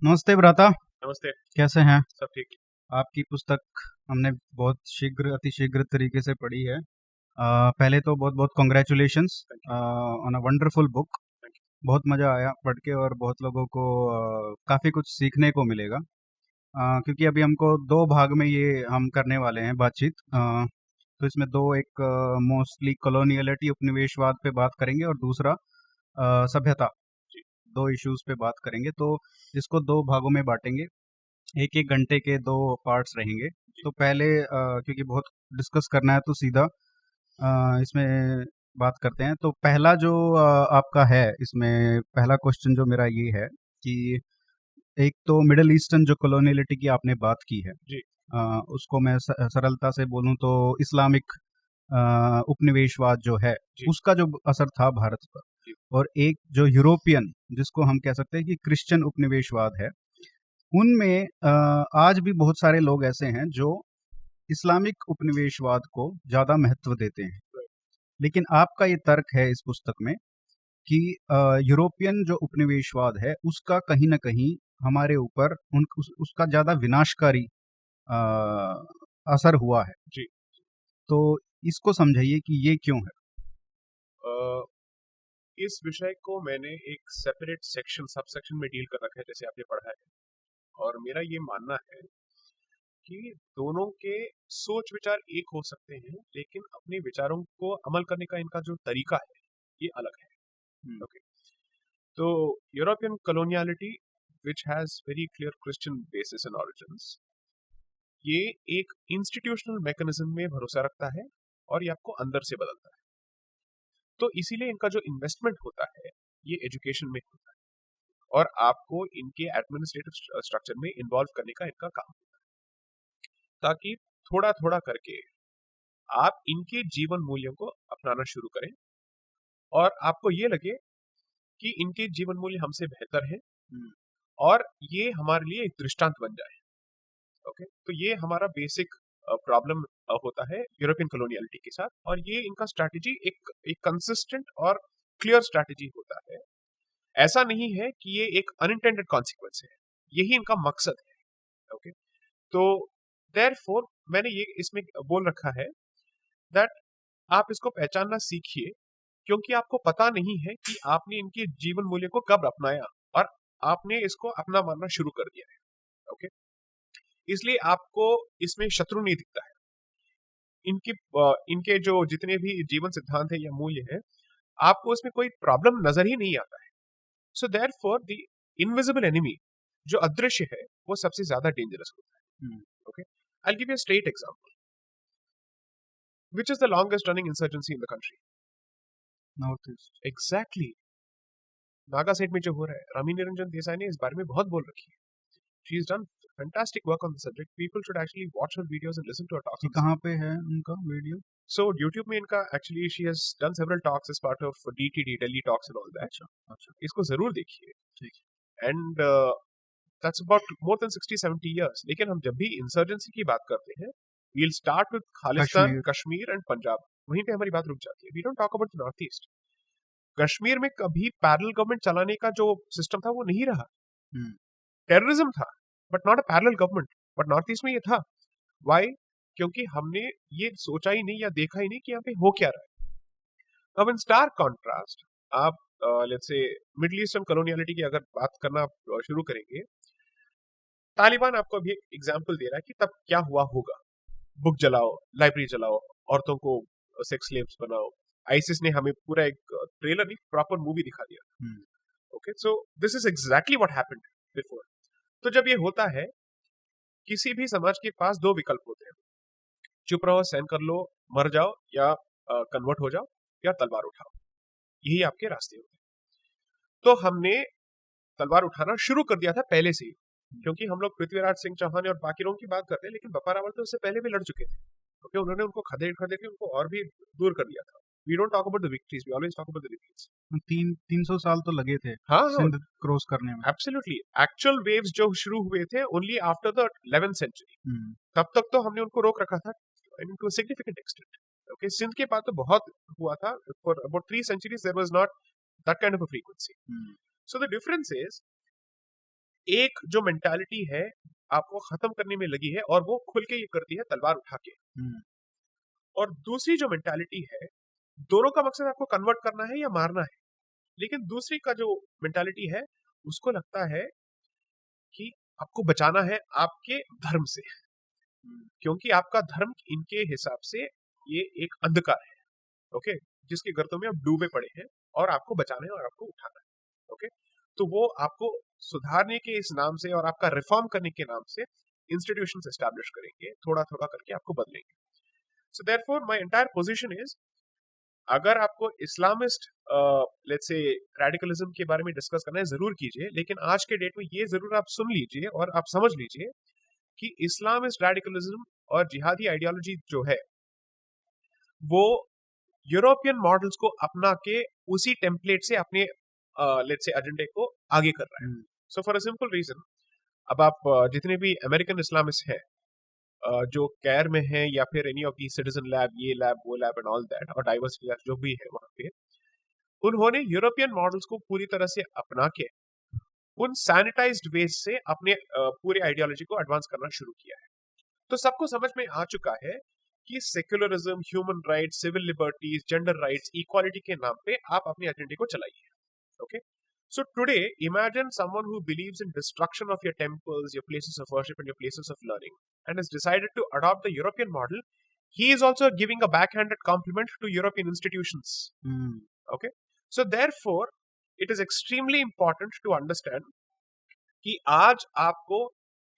नमस्ते भ्राता। नमस्ते। कैसे हैं? सब ठीक। आपकी पुस्तक हमने बहुत शीघ्र अति शीघ्र तरीके से पढ़ी है। पहले तो बहुत बहुत congratulations thank you. On a wonderful book. Thank you. बहुत मज़ा आया पढ़ के और बहुत लोगों को काफ़ी कुछ सीखने को मिलेगा। क्योंकि अभी हमको दो भाग में ये हम करने वाले हैं बातचीत। तो इसमें दो, एक मोस्टली कॉलोनियलिटी उपनिवेशवाद पे बात करेंगे और दूसरा सभ्यता। जी। दो इश्यूज पे बात करेंगे, तो इसको दो भागों में बांटेंगे। एक एक घंटे के दो पार्ट्स रहेंगे। जी। तो पहले क्योंकि बहुत डिस्कस करना है तो सीधा इसमें बात करते हैं। तो पहला जो आपका है, इसमें पहला क्वेश्चन जो मेरा ये है कि एक तो मिडल ईस्टर्न जो कॉलोनियलिटी की आपने बात की है, जी। उसको मैं सरलता से बोलूँ तो इस्लामिक उपनिवेशवाद जो है, जी। उसका जो असर था भारत पर। जी। और एक जो यूरोपियन, जिसको हम कह सकते हैं कि क्रिश्चियन उपनिवेशवाद है, उनमें आज भी बहुत सारे लोग ऐसे हैं जो इस्लामिक उपनिवेशवाद को ज़्यादा महत्व देते हैं। लेकिन आपका ये तर्क है इस पुस्तक में कि यूरोपियन जो उपनिवेशवाद है उसका कहीं न कहीं हमारे ऊपर उसका ज़्यादा विनाशकारी अ, असर हुआ है। जी। तो इसको समझाइए कि ये क्यों है? अ, इस विषय को मैंने एक सेपरेट सेक्शन सब सेक्शन में डील कर रखा है, जैसे आपने पढ़ा है। और मेरा ये मानना है कि दोनों के सोच विचार एक हो सकते हैं, लेकिन अपने विचारों को अमल करने का इनका जो तरीका है ये अलग है। हम्म। ओके। तो European coloniality which has very clear Christian basis and origins, ये एक इंस्टीट्यूशनल मैकेनिज्म में भरोसा रखता है और ये आपको अंदर से बदलता है। तो इसीलिए इनका जो इन्वेस्टमेंट होता है ये एजुकेशन में होता है और आपको इनके एडमिनिस्ट्रेटिव स्ट्रक्चर में इन्वॉल्व करने का इनका काम होता है, ताकि थोड़ा थोड़ा करके आप इनके जीवन मूल्यों को अपनाना शुरू करें और आपको ये लगे कि इनके जीवन मूल्य हमसे बेहतर हैं हम्म। और ये हमारे लिए एक दृष्टांत बन जाए। ओके। तो ये हमारा बेसिक प्रॉब्लम होता है यूरोपियन कॉलोनियलिटी के साथ, और ये इनका स्ट्रैटेजी एक एक कंसिस्टेंट और क्लियर स्ट्रैटेजी होता है। ऐसा नहीं है कि ये एक अनइंटेंडेड कॉन्सिक्वेंस है, यही इनका मकसद है। ओके। तो देयरफॉर मैंने ये इसमें बोल रखा है दैट आप इसको पहचानना सीखिए, क्योंकि आपको पता नहीं है कि आपने इनके जीवन मूल्य को कब अपनाया और आपने इसको अपना मानना शुरू कर दिया है। ओके। इसलिए आपको इसमें शत्रु नहीं दिखता है। इनकी इनके जो जितने भी जीवन सिद्धांत है या मूल्य है, आपको इसमें कोई प्रॉब्लम नजर ही नहीं आता है। So therefore the invisible enemy, जो अदृश्य है, वो सबसे ज्यादा डेंजरस होता हम्म। है। Okay. I give you a straight example. Which is the longest running insurgency in the country? North east. Exactly. Naga set में जो हो रहा है, रमी निरंजन देसाई ने इस बारे में बहुत बोल रखी है। She is done fantastic work on the subject. People should actually watch her videos and listen to her talks ये on the कहाँ subject. पे है उनका वीडियो? So YouTube में इनका actually she has done several talks as part of DTD Delhi talks and all that. अच्छा, अच्छा। इसको जरूर देखिए। ठीक। And that's about more than 60-70 years. लेकिन हम जब भी इंसर्जेंसी की बात करते हैं, we'll start with Khalistan, Kashmir. Kashmir and Punjab. वहीं पे हमारी बात रुक जाती है। We don't talk about the North East. Kashmir में कभी पैरेलल गवर्नमेंट चलाने का जो सिस्टम था वो नहीं रहा। हम्म। टेररिज्म था, but not a parallel government. But north east में ये था। वाई? क्योंकि हमने ये सोचा ही नहीं या देखा ही नहीं कि यहाँ पे हो क्या रहा है। अब इन स्टार कॉन्ट्रास्ट आप let's say middle eastern coloniality की अगर बात करना आप शुरू करेंगे, तालिबान आपको अभी एक एग्जांपल दे रहा है कि तब क्या हुआ होगा। बुक जलाओ, लाइब्रेरी जलाओ, औरतों को सेक्स स्लेव्स बनाओ। आईसिस ने हमें पूरा एक ट्रेलर नहीं, प्रॉपर मूवी दिखा दिया। Hmm. Okay. So this is exactly what happened before. तो जब ये होता है, किसी भी समाज के पास दो विकल्प होते हैं, चुप रहो, सहन कर लो, मर जाओ, या कन्वर्ट हो जाओ, या तलवार उठाओ। यही आपके रास्ते होते हैं। तो हमने तलवार उठाना शुरू कर दिया था पहले से ही, क्योंकि हम लोग पृथ्वीराज सिंह चौहान और बाकी लोगों की बात करते हैं, लेकिन बप्पा रावल तो उससे पहले भी लड़ चुके थे। ओके। उन्होंने उनको खदेड़ खदेड़ के उनको और भी दूर कर दिया था। We don't talk about the victories, we always talk about the defeats. 300 साल तो लगे थे हाँ हाँ, सिंध क्रॉस करने में। एब्सोल्युटली। एक्चुअल वेव्स जो शुरू हुए थे ओनली आफ्टर द 11th सेंचुरी। हम्म। तब तक तो हमने उनको रोक रखा था to a significant extent. Okay. Sindh के बाद तो बहुत हुआ था। For about 3 centuries there was not that kind of a frequency. Hmm. So the difference is एक जो मेंटालिटी है आपको खत्म करने में लगी है और वो खुल के ये करती है तलवार उठा के, और दूसरी जो मेंटालिटी है, दोनों का मकसद आपको कन्वर्ट करना है या मारना है, लेकिन दूसरी का जो मेंटालिटी है उसको लगता है कि आपको बचाना है आपके धर्म से, क्योंकि आपका धर्म इनके हिसाब से ये एक अंधकार है, ओके, जिसके गर्तों में आप डूबे पड़े हैं और आपको बचाना है और आपको उठाना है, ओके। तो वो आपको सुधारने के इस नाम से और आपका रिफॉर्म करने के नाम से इंस्टीट्यूशंस एस्टैब्लिश करेंगे, थोड़ा थोड़ा करके आपको बदलेंगे। So therefore my entire position is, अगर आपको इस्लामिस्ट लेट्स से रेडिकलिज्म के बारे में डिस्कस करना है जरूर कीजिए, लेकिन आज के डेट में ये जरूर आप सुन लीजिए और आप समझ लीजिए कि इस्लामिस्ट रेडिकलिज्म और जिहादी आइडियोलॉजी जो है वो यूरोपियन मॉडल्स को अपना के उसी टेम्पलेट से अपने लेट्स से एजेंडे को आगे कर रहा है। So for a simple reason, अब आप जितने भी अमेरिकन इस्लामिस्ट हैं जो कैर में है या फिर any of the citizen lab, ये लैब वो लैब एंड ऑल दैट, और डाइवर्सिटी लैब जो भी है वहां पे, उन्होंने यूरोपियन मॉडल्स को पूरी तरह से अपना के उन सैनिटाइज्ड वेज से अपने पूरे आइडियोलॉजी को एडवांस करना शुरू किया है। तो सबको समझ में आ चुका है कि secularism, human rights, civil liberties, gender rights, equality के नाम पे आप अपने एजेंडे को चलाइए, okay. So today, imagine someone who believes in destruction of your temples, your places of worship, and your places of learning, and has decided to adopt the European model. He is also giving a backhanded compliment to European institutions. Okay? So therefore, it is extremely important to understand कि आज आपको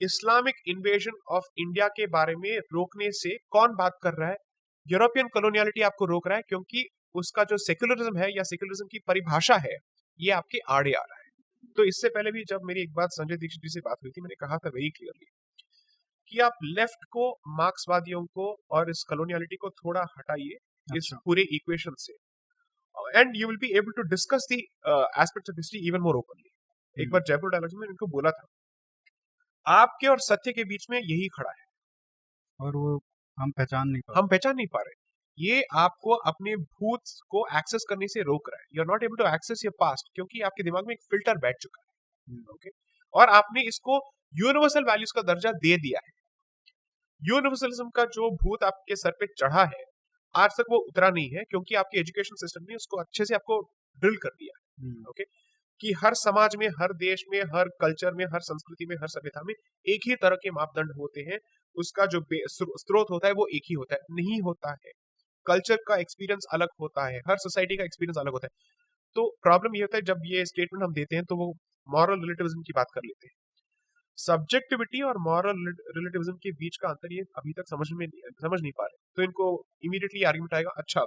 Islamic invasion of India के बारे में रोकने से कौन बात कर रहा है? यूरोपियन कॉलोनियलिटी आपको रोक रहा है, क्योंकि उसका जो सेक्युलरिज्म है या सेक्युलरिज्म की परिभाषा है ये आपके आड़े आ रहा है। तो इससे पहले भी जब मेरी एक बात संजय दीक्षित जी से बात हुई थी, मैंने कहा था वेरी क्लियरली कि आप लेफ्ट को, मार्क्सवादियों को और इस कॉलोनियलिटी को थोड़ा हटाइए इस पूरे इक्वेशन से, and you will be able to discuss the aspects of history even more openly. एक बार जयपुर डायलॉग में इनको बोला था, आपके और सत्य के बीच में यही खड़ा है और वो हम पहचान नहीं पा रहे। ये आपको अपने भूत को एक्सेस करने से रोक रहा है। You are not able to access your past, क्योंकि आपके दिमाग में एक फिल्टर बैठ चुका है, ओके। और आपने इसको यूनिवर्सल वैल्यूज का दर्जा दे दिया है। यूनिवर्सलिज्म का जो भूत आपके सर पे चढ़ा है आज तक वो उतरा नहीं है, क्योंकि आपके एजुकेशन सिस्टम ने उसको अच्छे से आपको ड्रिल कर दिया है, ओके, कि हर समाज में, हर देश में, हर कल्चर में, हर संस्कृति में, हर सभ्यता में एक ही तरह के मापदंड होते हैं, उसका जो स्रोत होता है वो एक ही होता है। नहीं होता है, कल्चर का एक्सपीरियंस अलग होता है, हर सोसाइटी का एक्सपीरियंस अलग होता है। तो प्रॉब्लम ये होता है जब ये स्टेटमेंट हम देते हैं तो वो मॉरल रिलेटिविज्म की बात कर लेते हैं। सब्जेक्टिविटी और मॉरल रिलेटिविज्म के बीच का अंतर ये अभी तक समझ नहीं पा रहे, तो इनको इमीडिएटली आर्गुमेंट आएगा, अच्छा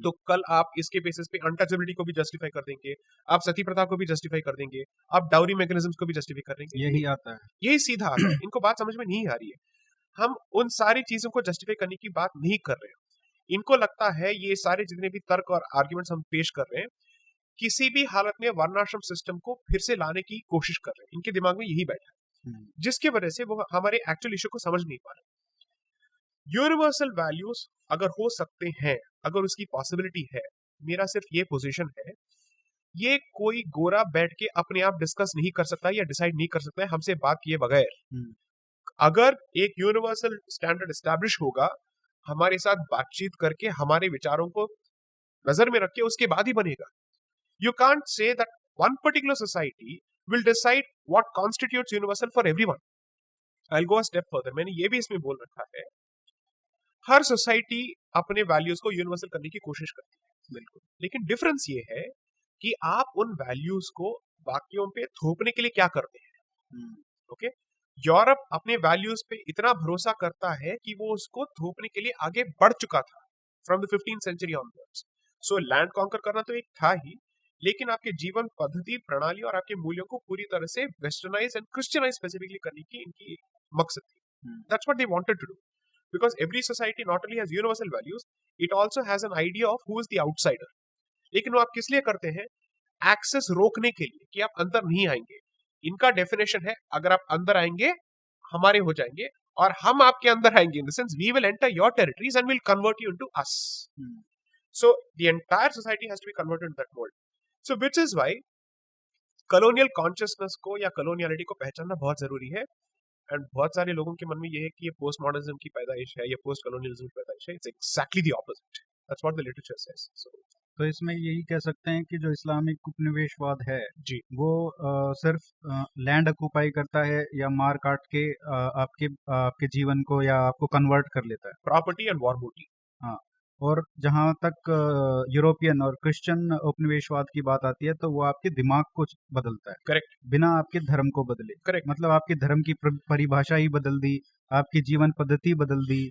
तो कल आप इसके बेसिस पे अनटचेबिलिटी को भी जस्टिफाई कर देंगे, आप सती प्रथा को भी जस्टिफाई कर देंगे, आप डाउरी मैकेनिज्म्स को भी जस्टिफाई कर देंगे। यही आता है, यही सीधा आता है। इनको बात समझ में नहीं आ रही है। हम उन सारी चीजों को जस्टिफाई करने की बात नहीं कर रहे हैं। इनको लगता है ये सारे जितने भी तर्क और आर्ग्यूमेंट्स हम पेश कर रहे हैं किसी भी हालत में वर्णाश्रम सिस्टम को फिर से लाने की कोशिश कर रहे हैं। इनके दिमाग में यही बैठा है, जिसकी वजह से वो हमारे एक्चुअल इशू को समझ नहीं पा रहे। यूनिवर्सल वैल्यूज अगर हो सकते हैं, अगर उसकी पॉसिबिलिटी है, मेरा सिर्फ ये पोजीशन है, ये कोई गोरा बैठ के अपने आप डिस्कस नहीं कर सकता या डिसाइड नहीं कर सकता है हमसे बात किए बगैर। अगर एक यूनिवर्सल स्टैंडर्ड एस्टैब्लिश होगा, हमारे साथ बातचीत करके हमारे विचारों को नजर में रख के उसके बाद ही बनेगा। You can't say that one particular society will decide what constitutes universal for everyone. I will go a step further, मैंने ये भी इसमें बोल रखा है, हर सोसाइटी अपने वैल्यूज को यूनिवर्सल करने की कोशिश करती है, बिल्कुल, लेकिन डिफरेंस ये है कि आप उन वैल्यूज को बाकियों पे थोपने के लिए क्या करते हैं, ओके। यूरोप अपने वैल्यूज पे इतना भरोसा करता है कि वो उसको थोपने के लिए आगे बढ़ चुका था from the 15th century onwards. So land conquer करना तो एक था ही, लेकिन आपके जीवन पद्धति, प्रणाली और आपके मूल्यों को पूरी तरह से वेस्टर्नाइज एंड क्रिश्चियनाइज स्पेसिफिकली करने की इनकी मकसद थी। That's what they wanted to do, because every society not only has universal values, it also has an idea of who is the outsider. लेकिन वो आप किस लिए करते हैं? एक्सेस रोकने के लिए, कि आप अंदर नहीं आएंगे। इनका डेफिनेशन है, अगर आप अंदर आएंगे हमारे हो जाएंगे, और हम आपके अंदर आएंगे in the sense we will enter your territories and will convert you into us. So the entire society has to be converted into that mold. So which is why colonial consciousness को या coloniality को पहचानना बहुत जरूरी है। And बहुत सारे लोगों के मन में ये है कि ये पोस्ट मॉडर्निज्म की पैदाइश है, ये पोस्ट कॉलोनियलिज्म की पैदाइश है। It's exactly the opposite. That's what the literature says. So तो इसमें यही कह सकते हैं कि जो इस्लामिक उपनिवेशवाद है जी, वो सिर्फ लैंड ऑक्युपाई करता है या मार काट के आपके आपके जीवन को या आपको कन्वर्ट कर लेता है। प्रॉपर्टी एंड वॉर बूटी। हाँ, और जहाँ तक यूरोपियन और क्रिश्चियन उपनिवेशवाद की बात आती है तो वो आपके दिमाग को बदलता है, करेक्ट, बिना आपके धर्म को बदले। करेक्ट। मतलब आपके धर्म की परिभाषा ही बदल दी, आपकी जीवन पद्धति बदल दी,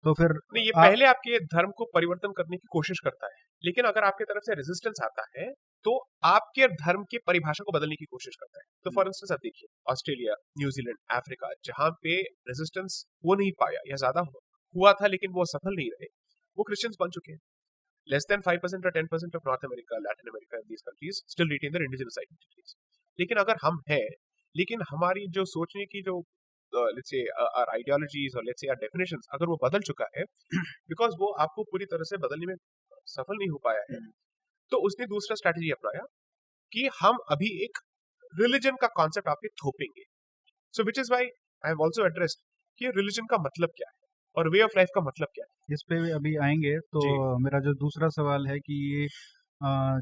तो फिर नहीं, ये आप पहले आपके धर्म को परिवर्तन करने की कोशिश करता है, लेकिन अगर आपके तरफ से रेजिस्टेंस आता है तो आपके धर्म की परिभाषा को बदलने की कोशिश करता है। तो फॉर इंस्टेंस आप देखिए ऑस्ट्रेलिया, न्यूजीलैंड, अफ्रीका, जहां पे रेजिस्टेंस हो नहीं पाया या ज्यादा हुआ था लेकिन वो सफल नहीं रहे, वो क्रिश्चियंस बन चुके हैं। Less than 5% or 10% of North America, Latin America, and these countries still retain their indigenous identities. लेकिन अगर हम हैं, लेकिन हमारी जो सोचने की जो let's say our ideologies or let's say our definitions अगर वो बदल चुका है, because वो आपको पूरी तरह से बदलने में सफल नहीं हो पाया है, तो उसने दूसरा स्ट्रैटेजी अपनाया कि हम अभी एक रिलीजन का कॉन्सेप्ट आपके थोपेंगे। So which is why I have also addressed कि रिलीजन का मतलब क्या है और वे ऑफ लाइफ का मतलब क्या है। इस पे भी अभी आएंगे। तो जी, मेरा जो दूसरा सवाल है कि ये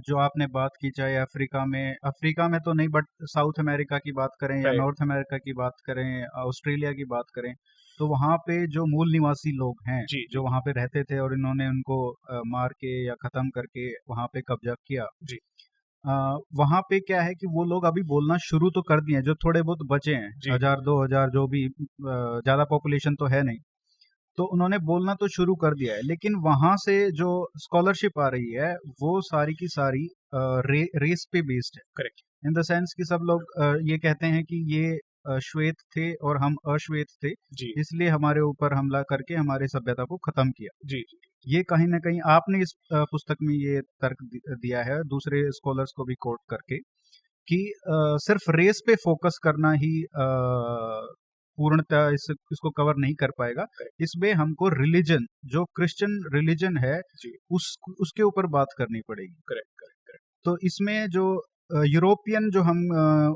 जो आपने बात की, चाहे अफ्रीका में तो नहीं, बट साउथ अमेरिका की बात करें या राइट, नॉर्थ अमेरिका की बात करें, ऑस्ट्रेलिया की बात करें, तो वहाँ पे जो मूल निवासी लोग हैं जी, जी, जो वहाँ पे रहते थे और इन्होंने उनको मार के या ख़त्म करके वहाँ पे कब्जा किया, जी, वहाँ पे क्या है कि वो लोग अभी बोलना शुरू तो कर दिए हैं, जो थोड़े बहुत बचे हैं, जी, 1000 2000 जो भी, ज़्यादा पॉपुलेशन तो है नहीं, तो उन्होंने बोलना तो शुरू कर दिया है। लेकिन वहाँ से जो स्कॉलरशिप आ रही है वो सारी की सारी रेस पे बेस्ड है, करेक्ट, इन द सेंस कि सब लोग ये कहते हैं कि ये श्वेत थे और हम अश्वेत थे, जी, इसलिए हमारे ऊपर हमला करके हमारी सभ्यता को खत्म किया। जी, जी, ये कहीं ना कहीं आपने इस पुस्तक में ये तर्क दिया है, दूसरे स्कॉलर्स को भी कोट करके, कि सिर्फ रेस पे फोकस करना ही पूर्णतः इसको कवर नहीं कर पाएगा। करेक्ट, इसमें हमको रिलीजन, जो क्रिश्चियन रिलीजन है, जी, उसके ऊपर बात करनी पड़ेगी। करेक्ट, करेक्ट, करेक्ट, तो इसमें जो यूरोपियन जो हम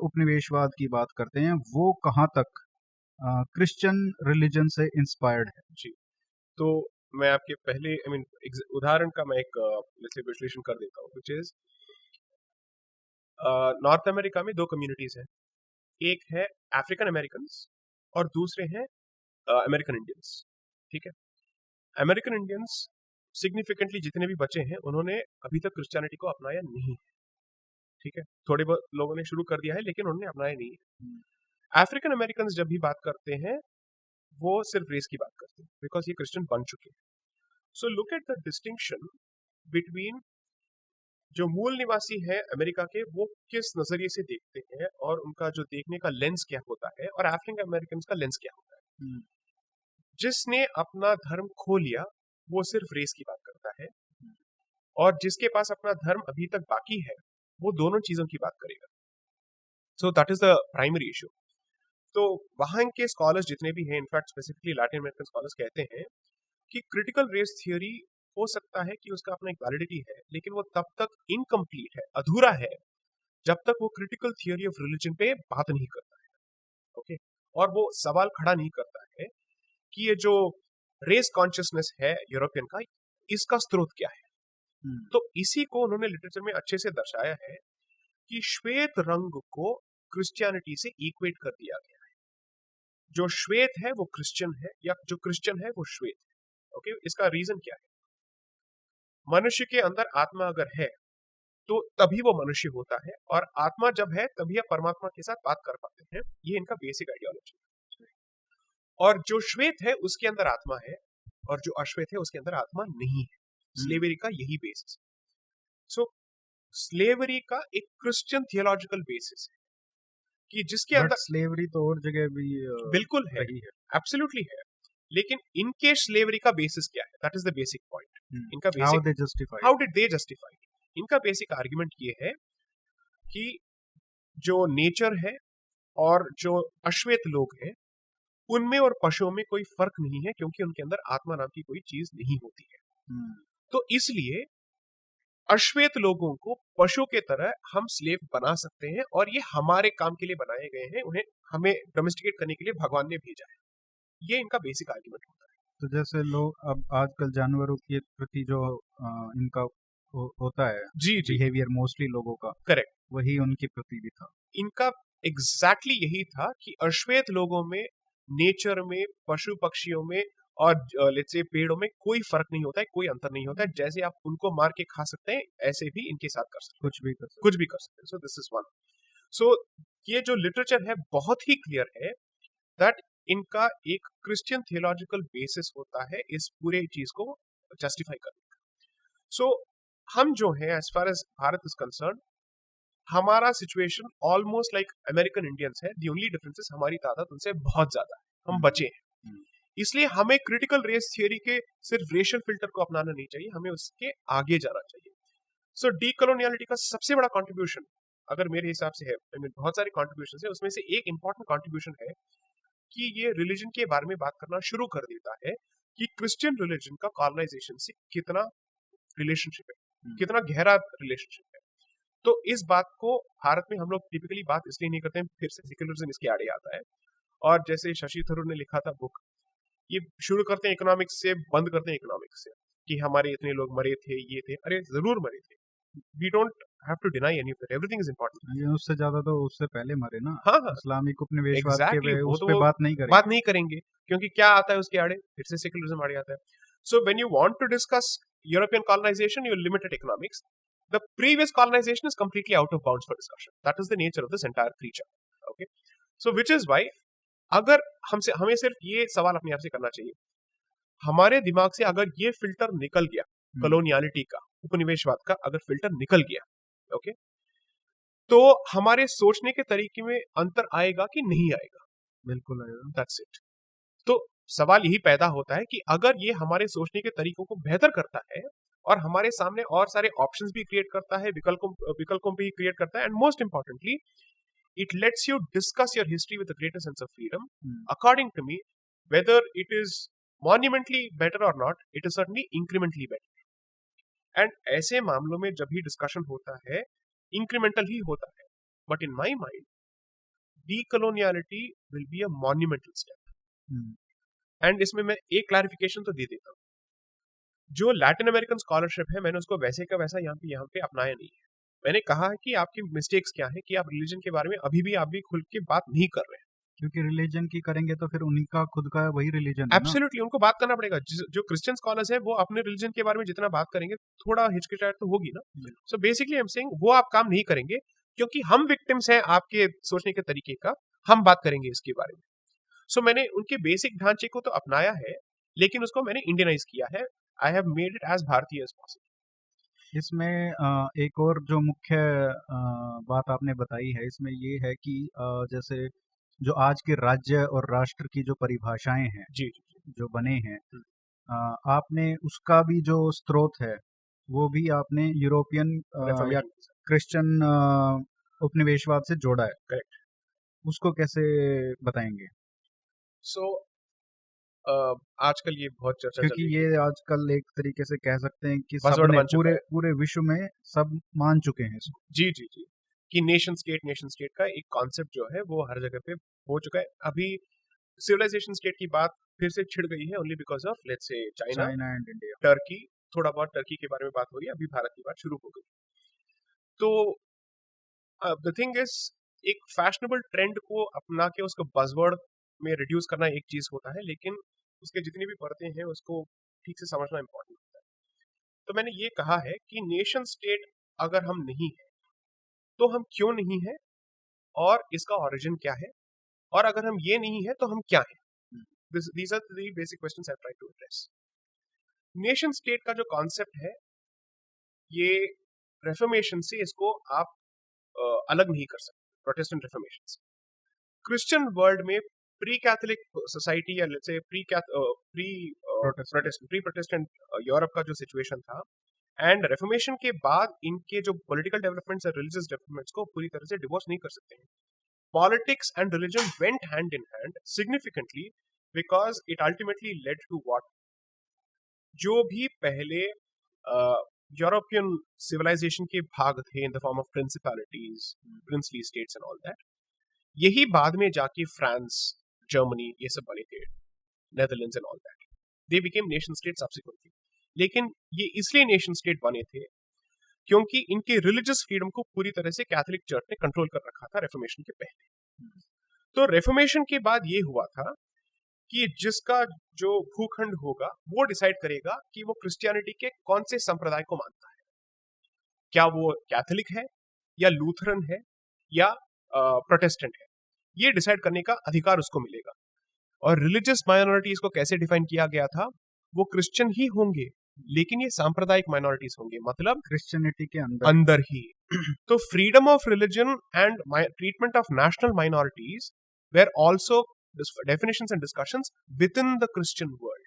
उपनिवेशवाद की बात करते हैं वो कहाँ तक क्रिश्चियन रिलीजन से इंस्पायर्ड है? जी। तो मैं आपके पहले आई मीन उदाहरण का मैं एक let's say विश्लेषण कर देता हूँ, विच इज नॉर्थ अमेरिका में दो कम्युनिटीज हैं। एक है अफ्रीकन अमेरिकन और दूसरे हैं अमेरिकन इंडियंस। ठीक है, अमेरिकन इंडियंस सिग्निफिकेंटली जितने भी बचे हैं उन्होंने अभी तक क्रिश्चियनिटी को अपनाया नहीं है। ठीक है, थोड़े बहुत लोगों ने शुरू कर दिया है लेकिन उन्होंने अपनाया नहीं है। अफ्रीकन अमेरिकन जब भी बात करते हैं वो सिर्फ रेस की बात करते हैं बिकॉज ये क्रिश्चियन बन चुके हैं। So look at the distinction between जो मूल निवासी है अमेरिका के, वो किस नजरिए से देखते हैं और उनका जो देखने का लेंस क्या होता है, और अफ्रीकन अमेरिकन का लेंस क्या होता है। जिसने अपना धर्म खो लिया वो सिर्फ रेस की बात करता है, और जिसके पास अपना धर्म अभी तक बाकी है वो दोनों चीजों की बात करेगा। So that is the primary issue. तो वहां के स्कॉलर्स जितने भी हैं, in fact specifically Latin American scholars कहते हैं कि क्रिटिकल रेस थियोरी हो सकता है कि उसका अपना एक वैलिडिटी है, लेकिन वो तब तक इनकम्प्लीट है, अधूरा है, जब तक वो क्रिटिकल थियोरी ऑफ रिलीजन पे बात नहीं करता है। ओके, और वो सवाल खड़ा नहीं करता है कि ये जो रेस कॉन्शियसनेस है यूरोपियन का, इसका स्रोत क्या है। तो इसी को उन्होंने लिटरेचर में अच्छे से दर्शाया है कि श्वेत रंग को क्रिश्चियनिटी से इक्वेट कर दिया गया है। जो श्वेत है वो क्रिश्चियन है, या जो क्रिश्चियन है वो श्वेत है। ओके, इसका रीजन क्या है? मनुष्य के अंदर आत्मा अगर है तो तभी वो मनुष्य होता है, और आत्मा जब है तभी आप परमात्मा के साथ बात कर पाते हैं। ये इनका बेसिक आइडियोलॉजी है। और जो श्वेत है उसके अंदर आत्मा है, और जो अश्वेत है उसके अंदर आत्मा नहीं है। स्लेवरी का यही बेसिस है। सो स्लेवरी का एक क्रिश्चियन थियोलॉजिकल बेसिस है कि जिसके बट अंदर स्लेवरी तो और जगह भी बिल्कुल है, रही है। एब्सोल्युटली है, लेकिन इनके स्लेवरी का बेसिस क्या है? That is the basic point. इनका how basic, they justify, how did they justify? इनका बेसिक आर्ग्यूमेंट ये है कि जो नेचर है और जो अश्वेत लोग हैं उनमें और पशुओं में कोई फर्क नहीं है, क्योंकि उनके अंदर आत्मा नाम की कोई चीज नहीं होती है। तो इसलिए अश्वेत लोगों को पशु के तरह हम स्लेव बना सकते हैं और ये हमारे काम के लिए बनाए गए हैं, उन्हें हमें डोमेस्टिकेट करने के लिए भगवान ने भेजा है। ये इनका बेसिक आर्ग्यूमेंट होता है। तो जैसे लोग अब आजकल जानवरों के प्रति जो इनका होता है जी जी बिहेवियर मोस्टली लोगों का, करेक्ट, वही उनके प्रति भी था। इनका एग्जैक्टली यही था कि अश्वेत लोगों में, नेचर में, पशु पक्षियों में और लेट्स से पेड़ों में कोई फर्क नहीं होता है, कोई अंतर नहीं होता है। जैसे आप उनको मार के खा सकते हैं, ऐसे भी इनके साथ कर सकते हैं, कुछ भी कर सकते कुछ भी कर सकते हैं। So this is one. So ये जो लिटरेचर है बहुत ही क्लियर है दैट इनका एक क्रिश्चियन थियोलॉजिकल बेसिस होता है इस पूरे चीज को जस्टिफाई करने का। सो हम जो है as far as Bharat is concerned, हमारा situation almost like American Indians है। दी ओनली डिफरेंस इज हमारी तादाद उनसे बहुत ज्यादा है, हम बचे हैं। इसलिए हमें क्रिटिकल रेस थियोरी के सिर्फ रेशियल फिल्टर को अपनाना नहीं चाहिए, हमें उसके आगे जाना चाहिए। सो डीकोलोनियलिटी का सबसे बड़ा कंट्रीब्यूशन अगर मेरे हिसाब से है, बहुत सारे कॉन्ट्रीब्यूशन है, उसमें से एक इंपॉर्टेंट कॉन्ट्रीब्यूशन है कि ये रिलीजन के बारे में बात करना शुरू कर देता है कि क्रिश्चियन रिलीजन का कॉलोनाइजेशन से कितना रिलेशनशिप है, कितना गहरा रिलेशनशिप है। तो इस बात को भारत में हम लोग टिपिकली बात इसलिए नहीं करते हैं, फिर से सेक्युलरिज्म इसके आड़े आता है। और जैसे शशि थरूर ने लिखा था बुक, ये शुरू करते हैं इकोनॉमिक्स से, बंद करते हैं इकोनॉमिक्स से कि हमारे इतने लोग मरे थे, ये थे। अरे जरूर मरे थे, we don't have to deny any of it, everything is important. ये उससे ज्यादा तो उससे पहले मरे ना। हाँ हाँ इस्लामिक उपनिवेशवाद एग्जैक्टली, के वो उस तो पे वो बात नहीं करेंगे। बात नहीं करेंगे क्योंकि क्या आता है उसके आड़े, फिर से सेक्युलरिज्म आड़े आता है। So when you want to discuss European colonization, you limited economics, the previous colonization is completely out of bounds for discussion. That is the nature of this entire creature. Okay, so which is why अगर हमें सिर्फ ये सवाल अपने आप से करना चाहिए, हमारे दिमाग से अगर ये फिल्टर निकल गया, कॉलोनियलिटी का, उपनिवेशवाद का अगर फिल्टर निकल गया, ओके, तो हमारे सोचने के तरीके में अंतर आएगा कि नहीं आएगा? बिल्कुल आएगा। That's it. तो सवाल यही पैदा होता है कि अगर ये हमारे सोचने के तरीकों को बेहतर करता है और हमारे सामने और सारे ऑप्शंस भी क्रिएट करता है, विकल्पों भी क्रिएट करता है, and most importantly it lets you discuss your history with a greater sense of freedom. According to me, whether it is monumentally better or not, it is certainly incrementally better. And ऐसे मामलों में जब भी discussion होता है, incremental ही होता है. But in my mind, decoloniality will be a monumental step. And इसमें मैं एक क्लैरिफिकेशन तो दे देता हूँ, जो लैटिन अमेरिकन स्कॉलरशिप है, मैंने उसको वैसे का वैसा यहाँ पे अपनाया नहीं है। मैंने कहा है कि आपकी मिस्टेक्स क्या है कि आप रिलीजन के बारे में अभी भी आप भी खुल के बात नहीं कर रहे हैं, क्योंकि रिलीजन की करेंगे तो फिर उनका खुद का वही रिलीजन है। एब्सोल्युटली उनको बात करना पड़ेगा। जो क्रिश्चियन स्कॉलर्स है वो अपने रिलीजन के बारे में जितना बात करेंगे, थोड़ा हिचकिचाहट तो होगी ना। So basically I am saying वो आप काम नहीं करेंगे क्योंकि हम विक्टिम्स हैं आपके सोचने के तरीके का, हम बात करेंगे इसके बारे में। सो मैंने उनके बेसिक ढांचे को तो अपनाया है, लेकिन उसको मैंने इंडियनाइज किया है। I have made it as भारतीय एज पॉसिबल। इसमें एक और जो मुख्य बात आपने बताई है इसमें ये है कि जैसे जो आज के राज्य और राष्ट्र की जो परिभाषाएं हैं, जी जो बने हैं, आपने उसका भी जो स्रोत है वो भी आपने यूरोपियन या क्रिश्चियन उपनिवेशवाद से जोड़ा है। करेक्ट। उसको कैसे बताएंगे? सो आजकल ये बहुत चर्चा, क्योंकि ये आजकल एक तरीके से कह सकते हैं कि buzzword सबने बन चुका है। पूरे विश्व में सब मान चुके हैं इसको। जी कि नेशन स्टेट का एक कॉन्सेप्ट जो है वो हर जगह पे हो चुका है। अभी सिविलाइजेशन स्टेट की बात फिर से छिड़ गई है only because of let's say China and India, Turkey, थोड़ा बहुत टर्की के बारे में बात हो रही है, अभी भारत की बात शुरू हो गई। तो द थिंग इज, एक फैशनेबल ट्रेंड को अपना के उसको बज़वर्ड में रिड्यूस करना एक चीज होता है, लेकिन उसके जितनी भी परतें हैं उसको ठीक से समझना इंपॉर्टेंट होता है। तो मैंने ये कहा है कि नेशन स्टेट अगर हम नहीं है तो हम क्यों नहीं है और इसका ओरिजिन क्या है, और अगर हम ये नहीं है तो हम क्या है। These are the basic questions I try to address. Nation state का जो कॉन्सेप्ट है, ये रेफर्मेशन से इसको आप अलग नहीं कर सकते, प्रोटेस्टेंट रेफर्मेशन से। क्रिश्चियन वर्ल्ड में प्री कैथोलिक सोसाइटी या let's say pre Protestant Europe का जो सिचुएशन था, एंड रेफर्मेशन के बाद इनके जो पॉलिटिकल डेवलपमेंट्स और रिलीजियस डेवलपमेंट्स को पूरी तरह से डिवोर्स नहीं कर सकते हैं। Politics and religion went hand in hand significantly because it ultimately led to what, जो भी पहले यूरोपियन सिविलाइजेशन के भाग थे in the form of principalities, princely states and all that, यही बाद में जाके फ्रांस, जर्मनी ये सब बने थे, Netherlands and all that, they became nation state subsequently. लेकिन ये इसलिए नेशन स्टेट बने थे क्योंकि इनके रिलीजियस फ्रीडम को पूरी तरह से कैथोलिक चर्च ने कंट्रोल कर रखा था रेफॉर्मेशन के पहले। तो रेफॉर्मेशन के बाद ये हुआ था कि जिसका जो भूखंड होगा वो डिसाइड करेगा कि वो क्रिश्चियनिटी के कौन से संप्रदाय को मानता है, क्या वो कैथोलिक है या लूथरन है या प्रोटेस्टेंट है, ये डिसाइड करने का अधिकार उसको मिलेगा। और रिलीजियस माइनॉरिटीज को कैसे डिफाइन किया गया था, वो क्रिश्चियन ही होंगे लेकिन ये सांप्रदायिक माइनॉरिटीज होंगे, मतलब क्रिश्चियनिटी के अंदर ही। तो freedom of religion and treatment of national minorities where also definitions and discussions within the Christian world.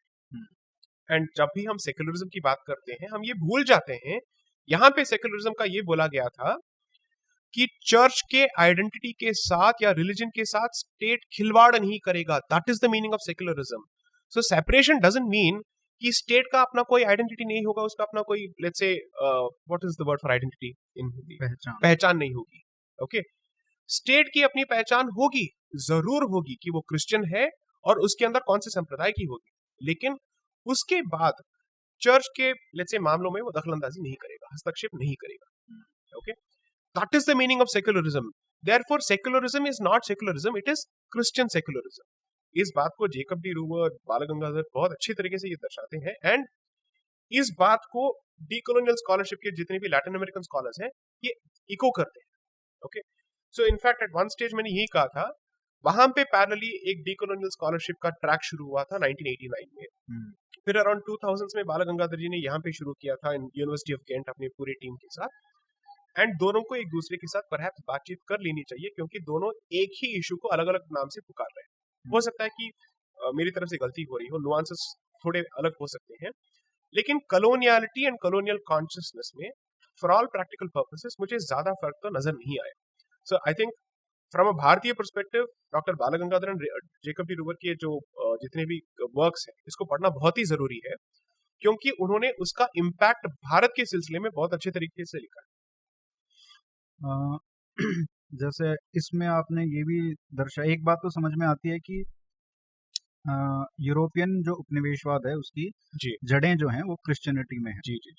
And जब भी हम सेक्युलरिज्म की बात करते हैं हम ये भूल जाते हैं, यहां पे सेक्युलरिज्म का ये बोला गया था कि चर्च के आइडेंटिटी के साथ या रिलीजन के साथ स्टेट खिलवाड़ नहीं करेगा, that is the meaning of secularism. So separation doesn't mean कि स्टेट का अपना कोई आइडेंटिटी नहीं होगा, उसका अपना कोई let's say what is the word for identity in Hindi, पहचान नहीं होगी। ओके, स्टेट की अपनी पहचान होगी, जरूर होगी कि वो क्रिश्चियन है और उसके अंदर कौन से संप्रदाय की होगी, लेकिन उसके बाद चर्च के लेट्स से मामलों में वो दखलंदाजी नहीं करेगा, हस्तक्षेप नहीं करेगा। Okay, that is the meaning of secularism. Therefore secularism is not secularism, it is Christian secularism. इस बात को जेकब डी रूवर, बाल गंगाधर बहुत अच्छी तरीके से ये दर्शाते हैं, एंड इस बात को डीकोलोनियल स्कॉलरशिप के जितने भी लैटिन अमेरिकन स्कॉलर्स हैं ये इको करते हैं। Okay, so in fact at one stage मैंने यही कहा था, वहां पे पैरेलली एक डीकोलोनियल स्कॉलरशिप का ट्रैक शुरू हुआ था 1989 में। फिर अराउंड 2000s में बाल गंगाधर जी ने यहाँ पे शुरू किया था इन यूनिवर्सिटी ऑफ केंट अपनी पूरी टीम के साथ, एंड दोनों को एक दूसरे के साथ परहैप्स बातचीत कर लेनी चाहिए क्योंकि दोनों एक ही इशू को अलग अलग नाम से पुकार रहे हैं। हो सकता है कि मेरी तरफ से गलती हो रही हो, नुआंसेस थोड़े अलग हो सकते हैं, लेकिन कॉलोनियलिटी एंड कॉलोनियल कॉन्शियसनेस में फॉर ऑल प्रैक्टिकल पर्पसेस मुझे ज्यादा फर्क तो नजर नहीं आया। सो आई थिंक फ्रॉम अ भारतीय पर्सपेक्टिव डॉक्टर बाल Gangadhar and Jacob D rover के जो जितने भी वर्क्स हैं इसको पढ़ना बहुत ही जरूरी है क्योंकि उन्होंने उसका इम्पैक्ट भारत के सिलसिले में बहुत अच्छे तरीके से लिखा है। जैसे इसमें आपने ये भी दर्शाया, एक बात तो समझ में आती है कि यूरोपियन जो उपनिवेशवाद है उसकी जड़ें जो हैं वो क्रिश्चियनिटी में है। जी जी।